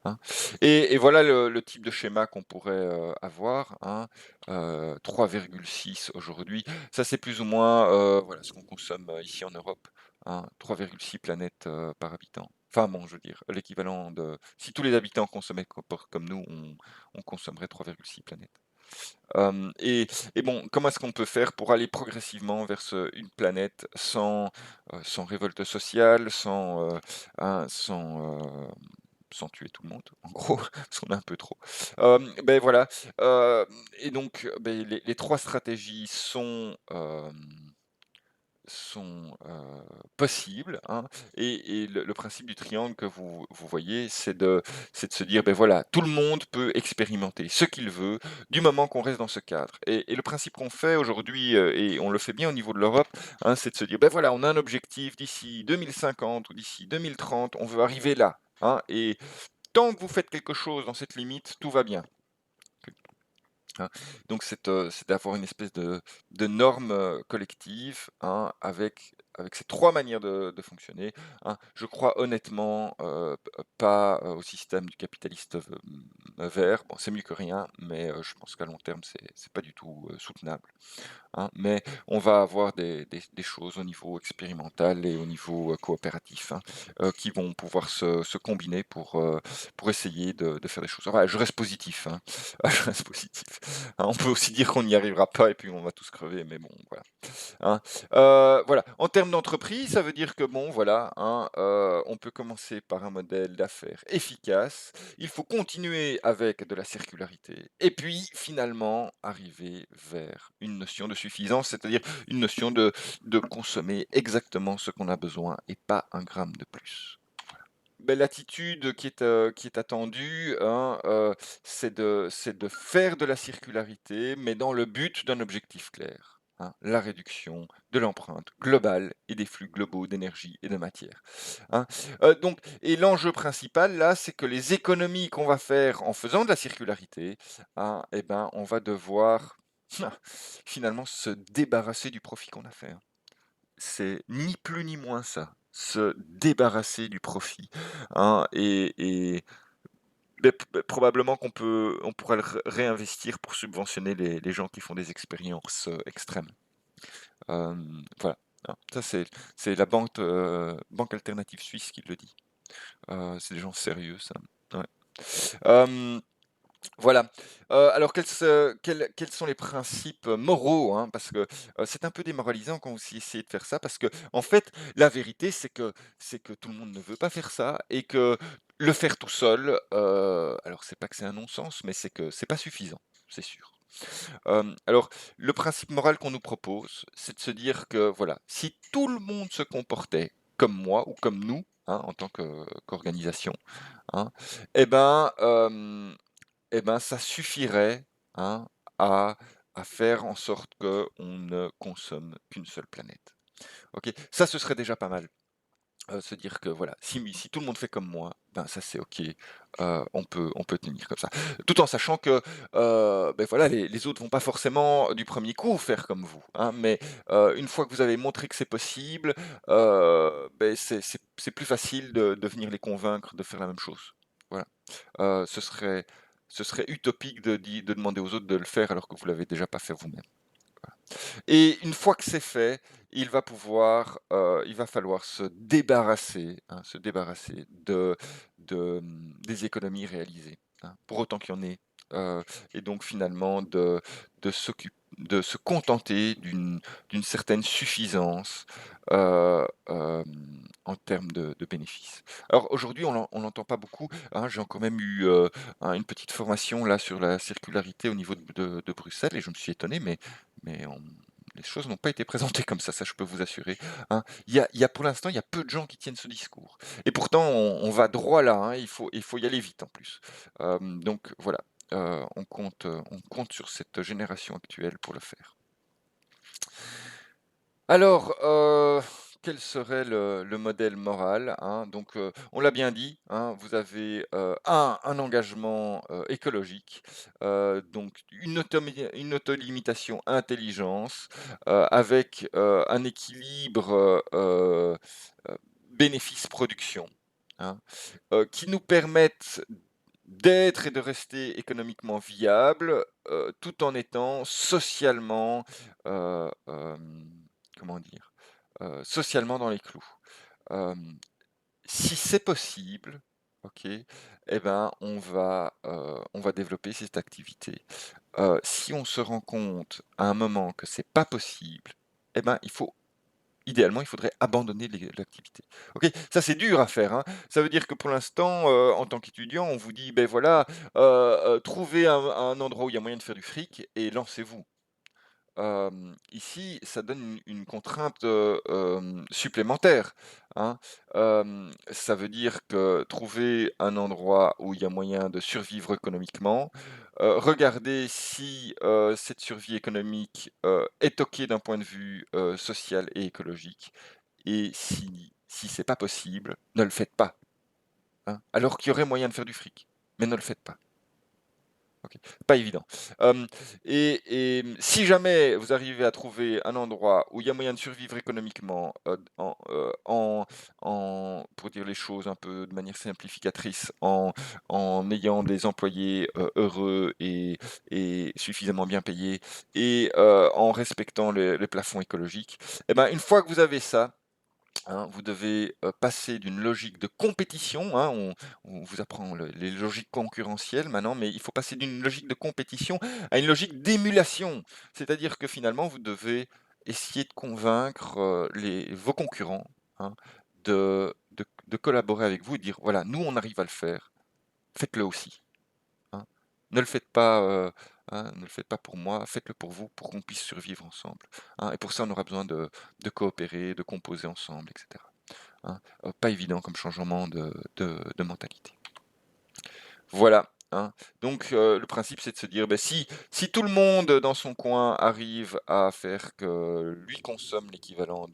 hein et voilà le type de schéma qu'on pourrait, avoir, hein, 3,6 aujourd'hui. Ça, c'est plus ou moins, voilà ce qu'on consomme, ici en Europe, hein, 3,6 planètes, par habitant. Enfin bon, je veux dire, l'équivalent de si tous les habitants consommaient comme nous, on consommerait 3,6 planètes. Et bon, comment est-ce qu'on peut faire pour aller progressivement vers une planète sans révolte sociale, sans tuer tout le monde, en gros, parce qu'on a un peu trop. Ben voilà, et donc beh, les 3 stratégies sont possibles, hein, et le principe du triangle que vous voyez, c'est de se dire: ben voilà, tout le monde peut expérimenter ce qu'il veut, du moment qu'on reste dans ce cadre. Et le principe qu'on fait aujourd'hui, et on le fait bien au niveau de l'Europe, hein, c'est de se dire: ben voilà, on a un objectif d'ici 2050 ou d'ici 2030, on veut arriver là, hein, et tant que vous faites quelque chose dans cette limite, tout va bien. Hein. Donc c'est d'avoir une espèce de norme, collective, hein, avec ces 3 manières de fonctionner, hein. Je crois honnêtement, pas, au système du capitaliste vert. Bon, c'est mieux que rien, mais je pense qu'à long terme, c'est pas du tout, soutenable. Hein, mais on va avoir des choses au niveau expérimental et au niveau, coopératif, hein, qui vont pouvoir se combiner pour essayer de faire des choses. Voilà, je reste positif, hein, je reste positif. Hein, on peut aussi dire qu'on n'y arrivera pas et puis on va tous crever, mais bon, voilà. Hein. Voilà. En termes d'entreprise, ça veut dire que bon, voilà, hein, on peut commencer par un modèle d'affaires efficace. Il faut continuer avec de la circularité et puis finalement arriver vers une notion de suffisance, c'est-à-dire une notion de consommer exactement ce qu'on a besoin et pas un gramme de plus. Ben, l'attitude qui est attendue, hein, c'est de faire de la circularité, mais dans le but d'un objectif clair, hein, la réduction de l'empreinte globale et des flux globaux d'énergie et de matière, hein. Donc et l'enjeu principal là, c'est que les économies qu'on va faire en faisant de la circularité, hein, et ben, on va devoir finalement se débarrasser du profit qu'on a fait, hein. C'est ni plus ni moins ça, se débarrasser du profit, hein, et probablement on pourra le réinvestir pour subventionner les gens qui font des expériences, extrêmes. Voilà, hein, ça c'est la banque alternative suisse qui le dit. C'est des gens sérieux ça, ouais. Hem Voilà. Alors quels sont les principes, moraux, hein? Parce que, c'est un peu démoralisant quand vous essayez de faire ça parce que en fait, la vérité, c'est que tout le monde ne veut pas faire ça et que le faire tout seul, alors c'est pas que c'est un non-sens, mais c'est que c'est pas suffisant, c'est sûr. Alors le principe moral qu'on nous propose, c'est de se dire que voilà, si tout le monde se comportait comme moi ou comme nous, hein, en tant qu'organisation, hein, et ben, ça suffirait, hein, à à faire en sorte qu'on ne consomme qu'une seule planète. OK? Ça, ce serait déjà pas mal. Se dire que voilà, si tout le monde fait comme moi, ben, ça c'est OK, on peut tenir comme ça. Tout en sachant que, beh, voilà, les autres vont pas forcément du premier coup faire comme vous, hein, mais, une fois que vous avez montré que c'est possible, beh, c'est plus facile de venir les convaincre de faire la même chose. Voilà. Ce serait utopique de demander aux autres de le faire alors que vous l'avez déjà pas fait vous-même. Et une fois que c'est fait, il va falloir se débarrasser des économies réalisées, hein, pour autant qu'il y en ait, et donc finalement de se contenter d'une certaine suffisance, en termes de bénéfices. Alors aujourd'hui, on l'entend pas beaucoup, hein, j'ai quand même eu, une petite formation là sur la circularité au niveau de Bruxelles et je me suis étonné, mais les choses n'ont pas été présentées comme ça je peux vous assurer, hein. Il y a pour l'instant, il y a peu de gens qui tiennent ce discours et pourtant on va droit là, hein, il faut y aller vite en plus. Donc voilà, on compte sur cette génération actuelle pour le faire. Alors, quel serait le modèle moral, hein? Donc, on l'a bien dit, hein, vous avez, un engagement, écologique, donc une autolimitation intelligence, avec, un équilibre, bénéfice-production, hein, qui nous permettent d'être et de rester économiquement viables, tout en étant socialement, comment dire? Socialement dans les clous. Hem, si c'est possible, OK, eh ben, on va développer cette activité. Si on se rend compte à un moment que c'est pas possible, eh ben, idéalement, il faudrait abandonner l'activité. OK? Ça, c'est dur à faire, hein. Ça veut dire que pour l'instant, en tant qu'étudiant, on vous dit: «Beh, voilà, trouvez un endroit où il y a moyen de faire du fric et lancez-vous». Ici, ça donne une contrainte, supplémentaire, hein. Ça veut dire que trouver un endroit où il y a moyen de survivre économiquement, regarder si, cette survie économique, est OK d'un point de vue, social et écologique et si c'est pas possible, ne le faites pas, hein. Alors qu'il y aurait moyen de faire du fric, mais ne le faites pas. OK, pas évident. Hem Si jamais vous arrivez à trouver un endroit où il y a moyen de survivre économiquement, pour dire les choses un peu de manière simplificatrice, en ayant des employés, heureux et suffisamment bien payés et en respectant les plafonds écologiques, et ben, une fois que vous avez ça, hein, vous devez, passer d'une logique de compétition, hein, on vous apprend les logiques concurrentielles maintenant, mais il faut passer d'une logique de compétition à une logique d'émulation. C'est-à-dire que finalement, vous devez essayer de convaincre, vos concurrents, hein, de collaborer avec vous et dire: «Voilà, nous on arrive à le faire, faites-le aussi». Hein. Ne le faites pas, ne le faites pas pour moi, faites-le pour vous, pour qu'on puisse survivre ensemble, hein, et pour ça, on aura besoin de coopérer, de composer ensemble, et cetera, hein. Pas évident comme changement de mentalité. Voilà, hein. Donc le principe, c'est de se dire, beh, si tout le monde dans son coin arrive à faire que lui consomme l'équivalent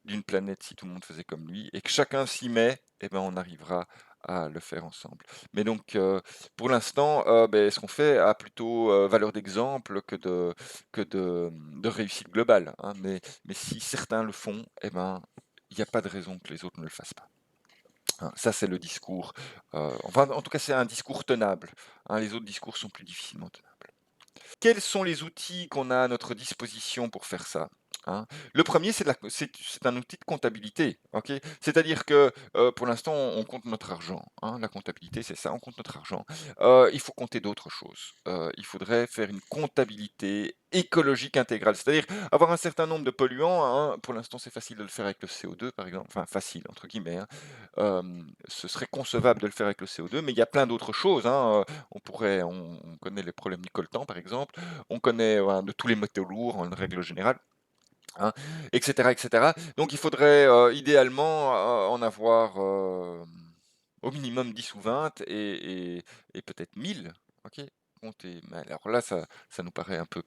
d'une planète, si tout le monde faisait comme lui et que chacun s'y met, eh ben, on arrivera à le faire ensemble. Mais donc pour l'instant, beh, ce qu'on fait a plutôt, valeur d'exemple que de réussite globale, hein. Mais si certains le font, eh ben, il y a pas de raison que les autres ne le fassent pas. Hein, ça, c'est le discours, enfin, en tout cas, c'est un discours tenable, hein, les autres discours sont plus difficilement tenables. Quels sont les outils qu'on a à notre disposition pour faire ça? Hein? Le premier, c'est un outil de comptabilité, OK? C'est-à-dire que, pour l'instant, on compte notre argent, hein. La comptabilité, c'est ça, on compte notre argent. Il faut compter d'autres choses. Il faudrait faire une comptabilité écologique intégrale, c'est-à-dire avoir un certain nombre de polluants, hein. Pour l'instant, c'est facile de le faire avec le CO2, par exemple, enfin «facile» entre guillemets, hein. Ce serait concevable de le faire avec le CO2, mais il y a plein d'autres choses, hein, on connaît les problèmes du coltan, par exemple, on connaît, voilà, de tous les métaux lourds en règle générale, hein, et cetera, et cetera. Donc il faudrait, idéalement, en avoir, au minimum 10 ou 20 et peut-être 1000, OK? Compter, mais alors là, ça nous paraît un peu,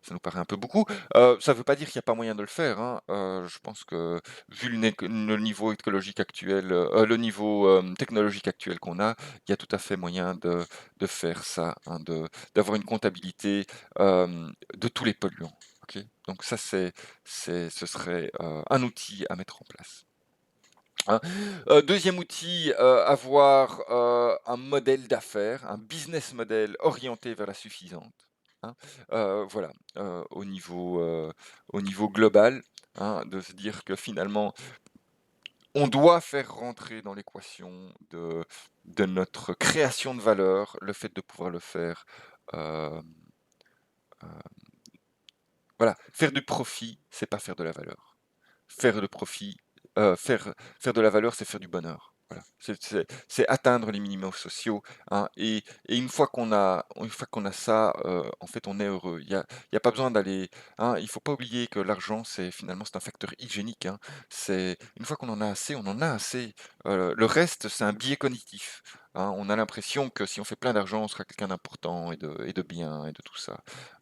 ça nous paraît un peu beaucoup. Ça ne veut pas dire qu'il n'y a pas moyen de le faire, hein. Je pense que vu le niveau écologique actuel, le niveau, technologique actuel qu'on a, il y a tout à fait moyen de faire ça, hein, d'avoir une comptabilité, de tous les polluants, OK? Donc ça, ce serait, un outil à mettre en place. Hein. 2e outil, avoir, un modèle d'affaires, un business model orienté vers la suffisante, hein. Voilà, au niveau global, hein, de se dire que finalement, on doit faire rentrer dans l'équation de notre création de valeur, le fait de pouvoir le faire, hem, heu, voilà, faire du profit, c'est pas faire de la valeur. Faire de profit, faire de la valeur, c'est faire du bonheur. Voilà, c'est atteindre les minimums sociaux, hein, et une fois qu'on a ça, en fait, on est heureux. Il y a pas besoin d'aller, hein, il faut pas oublier que l'argent, finalement, c'est un facteur hygiénique, hein. C'est une fois qu'on en a assez, on en a assez. Le reste, c'est un biais cognitif, hein. On a l'impression que si on fait plein d'argent, on sera quelqu'un d'important et de bien et de tout ça.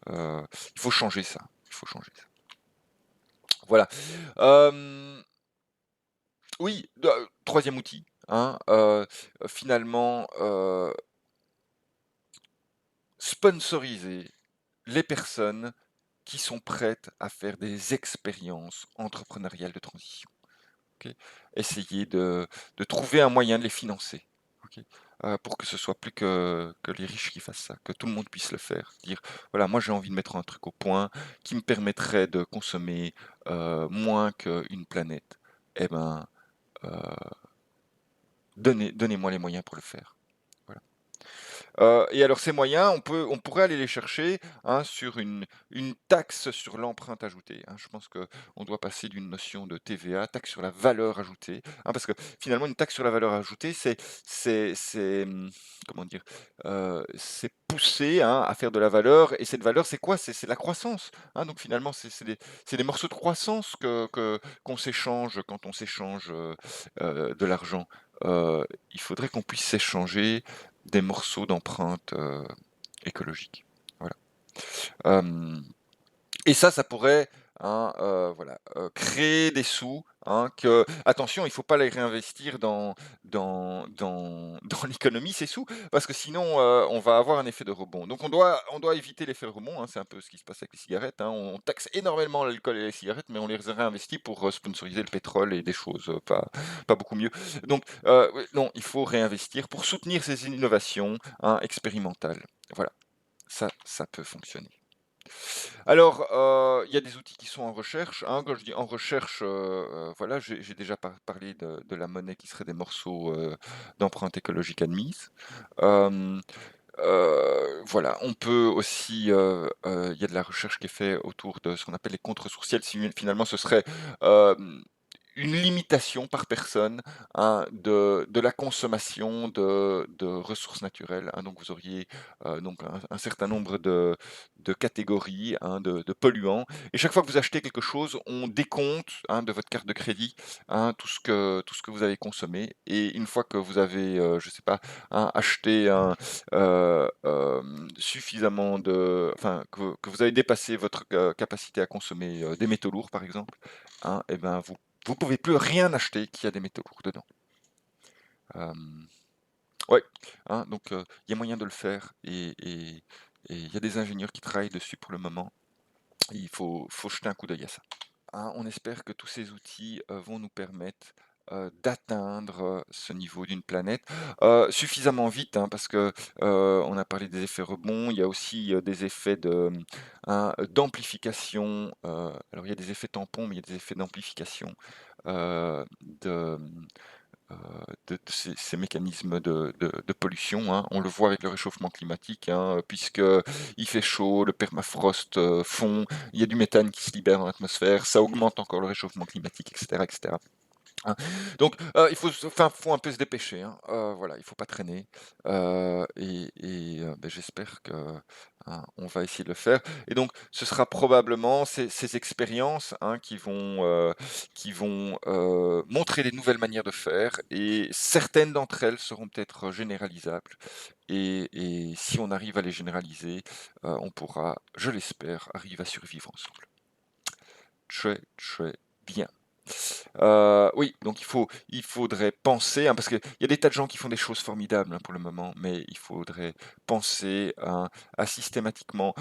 Il faut changer ça, il faut changer ça. Voilà. Hem Oui, 3 outil, hein, finalement, sponsoriser les personnes qui sont prêtes à faire des expériences entrepreneuriales de transition, OK? Essayer de trouver un moyen de les financer, OK? Pour que ce soit plus que les riches qui fassent ça, que tout le monde puisse le faire. Dire: «Voilà, moi j'ai envie de mettre un truc au point qui me permettrait de consommer, moins qu'une planète». Et ben, heu Donnez-moi les moyens pour le faire. Voilà. Et alors ces moyens, on pourrait aller les chercher, hein, sur une taxe sur l'empreinte ajoutée, hein. Je pense qu'on doit passer d'une notion de TVA, taxe sur la valeur ajoutée, hein, parce que finalement une taxe sur la valeur ajoutée, comment dire? C'est pousser, hein, à faire de la valeur, et cette valeur, c'est quoi? C'est la croissance, hein, donc finalement c'est des morceaux de croissance qu'on s'échange quand on s'échange, de l'argent. Il faudrait qu'on puisse s'échanger des morceaux d'empreintes, écologiques. Voilà. Hem Et ça pourrait, hein, voilà, créer des sous, hein, que attention, il faut pas les réinvestir dans l'économie, ces sous, parce que sinon, on va avoir un effet de rebond. Donc on doit éviter l'effet de rebond, hein, c'est un peu ce qui se passe avec les cigarettes, hein. On taxe énormément l'alcool et les cigarettes, mais on les réinvestit pour, sponsoriser le pétrole et des choses, pas beaucoup mieux. Donc, oui, non, il faut réinvestir pour soutenir ces innovations, hein, expérimentales. Voilà, ça peut fonctionner. Alors, il y a des outils qui sont en recherche, hein. Quand je dis en recherche, voilà, j'ai déjà parlé de la monnaie qui serait des morceaux, d'empreintes écologiques admises. Hem, voilà, on peut aussi, il y a de la recherche qui est faite autour de ce qu'on appelle les contre-sourciels. Finalement, ce serait, hem, une limitation par personne, hein, de la consommation de ressources naturelles, hein. Donc vous auriez, donc un certain nombre de catégories, hein, de polluants, et chaque fois que vous achetez quelque chose, on décompte, hein, de votre carte de crédit, hein, tout ce que vous avez consommé, et une fois que vous avez, je sais pas, hein, acheté suffisamment que vous avez dépassé votre, capacité à consommer, des métaux lourds par exemple, hein, et ben vous pouvez plus rien acheter qui a des métaux lourds dedans. Hem, ouais, hein, donc il y a moyen de le faire, et il y a des ingénieurs qui travaillent dessus pour le moment. Il faut jeter un coup d'œil à ça. Hein, on espère que tous ces outils, vont nous permettre, d'atteindre, ce niveau d'une planète, suffisamment vite, hein, parce que, on a parlé des effets rebonds, il y a aussi, des effets d'amplification, alors il y a des effets tampons, mais il y a des effets d'amplification, de, de ces mécanismes de pollution, hein. On le voit avec le réchauffement climatique, hein, puisque il fait chaud, le permafrost, fond, il y a du méthane qui se libère dans l'atmosphère, ça augmente encore le réchauffement climatique, et cetera, et cetera. Hein. Donc, faut un peu se dépêcher, hein. Voilà, il faut pas traîner, j'espère que, hein, on va essayer de le faire, et donc ce sera probablement ces expériences, hein, qui vont montrer des nouvelles manières de faire, et certaines d'entre elles seront peut-être généralisables, et si on arrive à les généraliser, on pourra, je l'espère, arriver à survivre ensemble. Très, très bien. Oui, donc il faudrait penser, hein, parce qu'il y a des tas de gens qui font des choses formidables, hein, pour le moment, mais il faudrait penser à systématiquement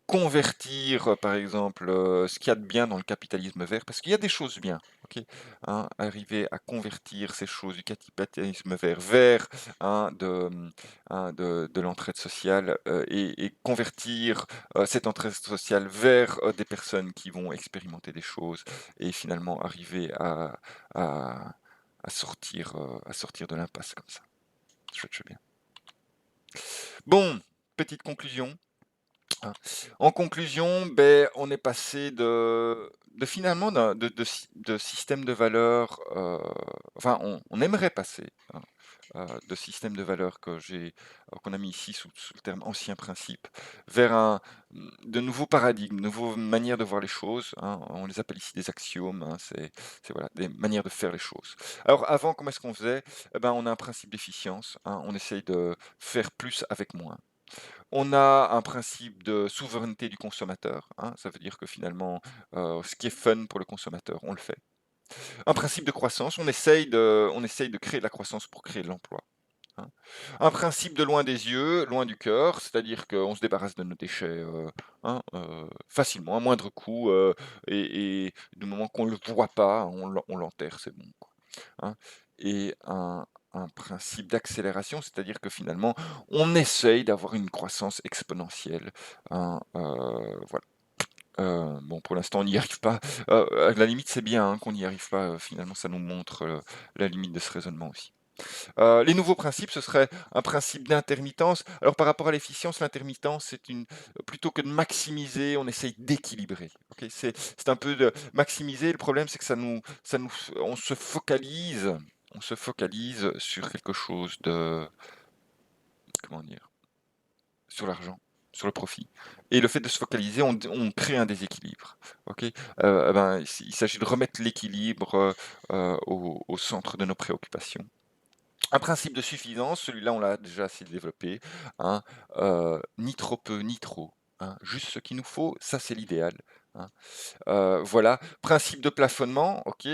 convertir, par exemple, ce qu'il y a de bien dans le capitalisme vert, parce qu'il y a des choses bien, OK? Hein, arriver à convertir ces choses du capitalisme vert vers, hein, de l'entraide sociale, et convertir, cette entraide sociale vers, des personnes qui vont expérimenter des choses, et finalement arriver à à sortir de l'impasse comme ça. Je bien. Bon, petite conclusion. Hein. En conclusion, on est passé de finalement de système de valeurs, enfin on aimerait passer, hein, de système de valeurs qu'on a mis ici sous le terme ancien principe, vers de nouveaux paradigmes, de nouveaux manières de voir les choses, hein. On les appelle ici des axiomes, hein, c'est voilà, des manières de faire les choses. Alors avant, comment est-ce qu'on faisait? Eh ben, on a un principe d'efficience, hein, on essaye de faire plus avec moins. On a un principe de souveraineté du consommateur, hein, ça veut dire que finalement, ce qui est fun pour le consommateur, on le fait. Un principe de croissance, on essaye de créer de la croissance pour créer de l'emploi, hein. Un principe de loin des yeux, loin du cœur, c'est-à-dire qu'on se débarrasse de nos déchets, hein, facilement, à moindre coût, et du moment qu'on ne le voit pas, on l'enterre, c'est bon, quoi, hein. Et un principe d'accélération, c'est-à-dire que finalement, on essaye d'avoir une croissance exponentielle, hein, voilà. Bon, pour l'instant, on n'y arrive pas. À la limite, c'est bien, hein, qu'on n'y arrive pas, finalement, ça nous montre, la limite de ce raisonnement aussi. Les nouveaux principes, ce serait un principe d'intermittence. Alors par rapport à l'efficience, l'intermittence, plutôt que de maximiser, on essaye d'équilibrer. Ok, c'est un peu de maximiser. Le problème, c'est que on se focalise sur quelque chose de, comment dire, sur l'argent, sur le profit. Et le fait de se focaliser, on crée un déséquilibre. Ok, il s'agit de remettre l'équilibre au centre de nos préoccupations. Un principe de suffisance, celui-là on l'a déjà assez développé, hein, ni trop peu ni trop, hein, juste ce qu'il nous faut, ça c'est l'idéal, hein. Voilà. Principe de plafonnement, OK,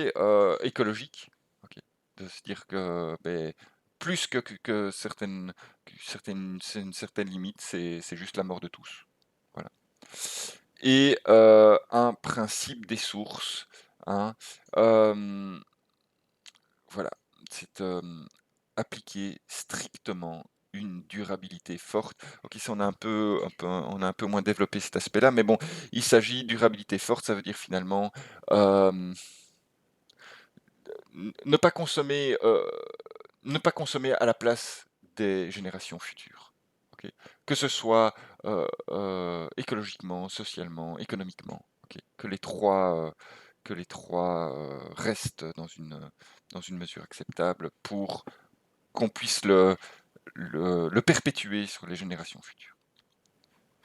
écologique, OK. De se dire que, beh, plus que c'est une certaine limite, c'est juste la mort de tous. Voilà. Et un principe des sources, hein, hem voilà, c'est, appliquer strictement une durabilité forte. OK, ça on a un peu moins développé cet aspect-là, mais bon, il s'agit durabilité forte, ça veut dire finalement, hem, ne pas consommer, ne pas consommer à la place des générations futures. OK? Que ce soit, écologiquement, socialement, économiquement, OK? Que les 3 restent dans une mesure acceptable pour qu'on puisse le perpétuer sur les générations futures.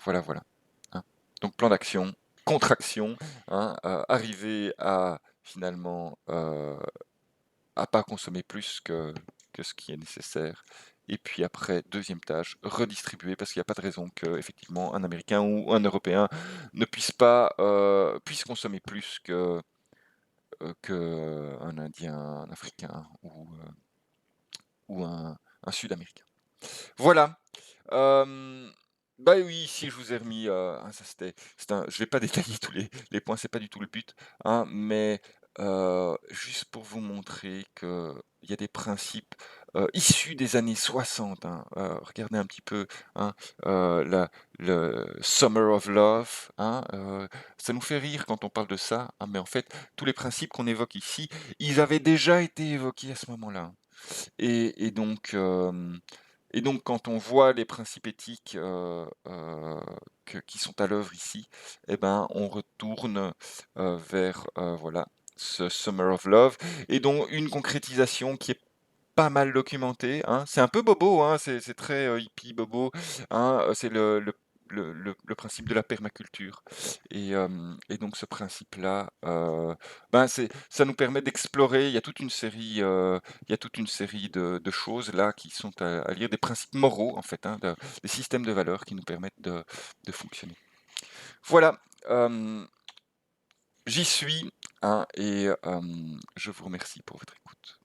Voilà, voilà, hein. Donc plan d'action, contre-action, hein, arriver à finalement, à pas consommer plus que ce qui est nécessaire et puis après deuxième tâche, redistribuer parce qu'il y a pas de raison qu'effectivement un Américain ou un Européen ne puisse pas, puisse consommer plus qu'un Indien, un Africain ou un Sud-Américain. Voilà. Bah oui, ici je vous ai remis, hein, ça je vais pas détailler tous les points, c'est pas du tout le but, hein, mais juste pour vous montrer qu'il y a des principes, issus des années 60, hein. Regardez un petit peu, hein, la le Summer of Love, hein, ça nous fait rire quand on parle de ça, hein, mais en fait, tous les principes qu'on évoque ici, ils avaient déjà été évoqués à ce moment-là. Et donc, quand on voit les principes éthiques, qui sont à l'œuvre ici, eh ben, on retourne, vers, voilà, ce Summer of Love et dont une concrétisation qui est pas mal documentée, hein. C'est un peu bobo, hein, c'est très, hippie bobo, hein, c'est le principe de la permaculture et donc ce principe-là, ça nous permet d'explorer. Il y a toute une série de choses là qui sont à lire, des principes moraux en fait, hein, des systèmes de valeurs qui nous permettent de fonctionner. Voilà, j'y suis, hein, et je vous remercie pour votre écoute.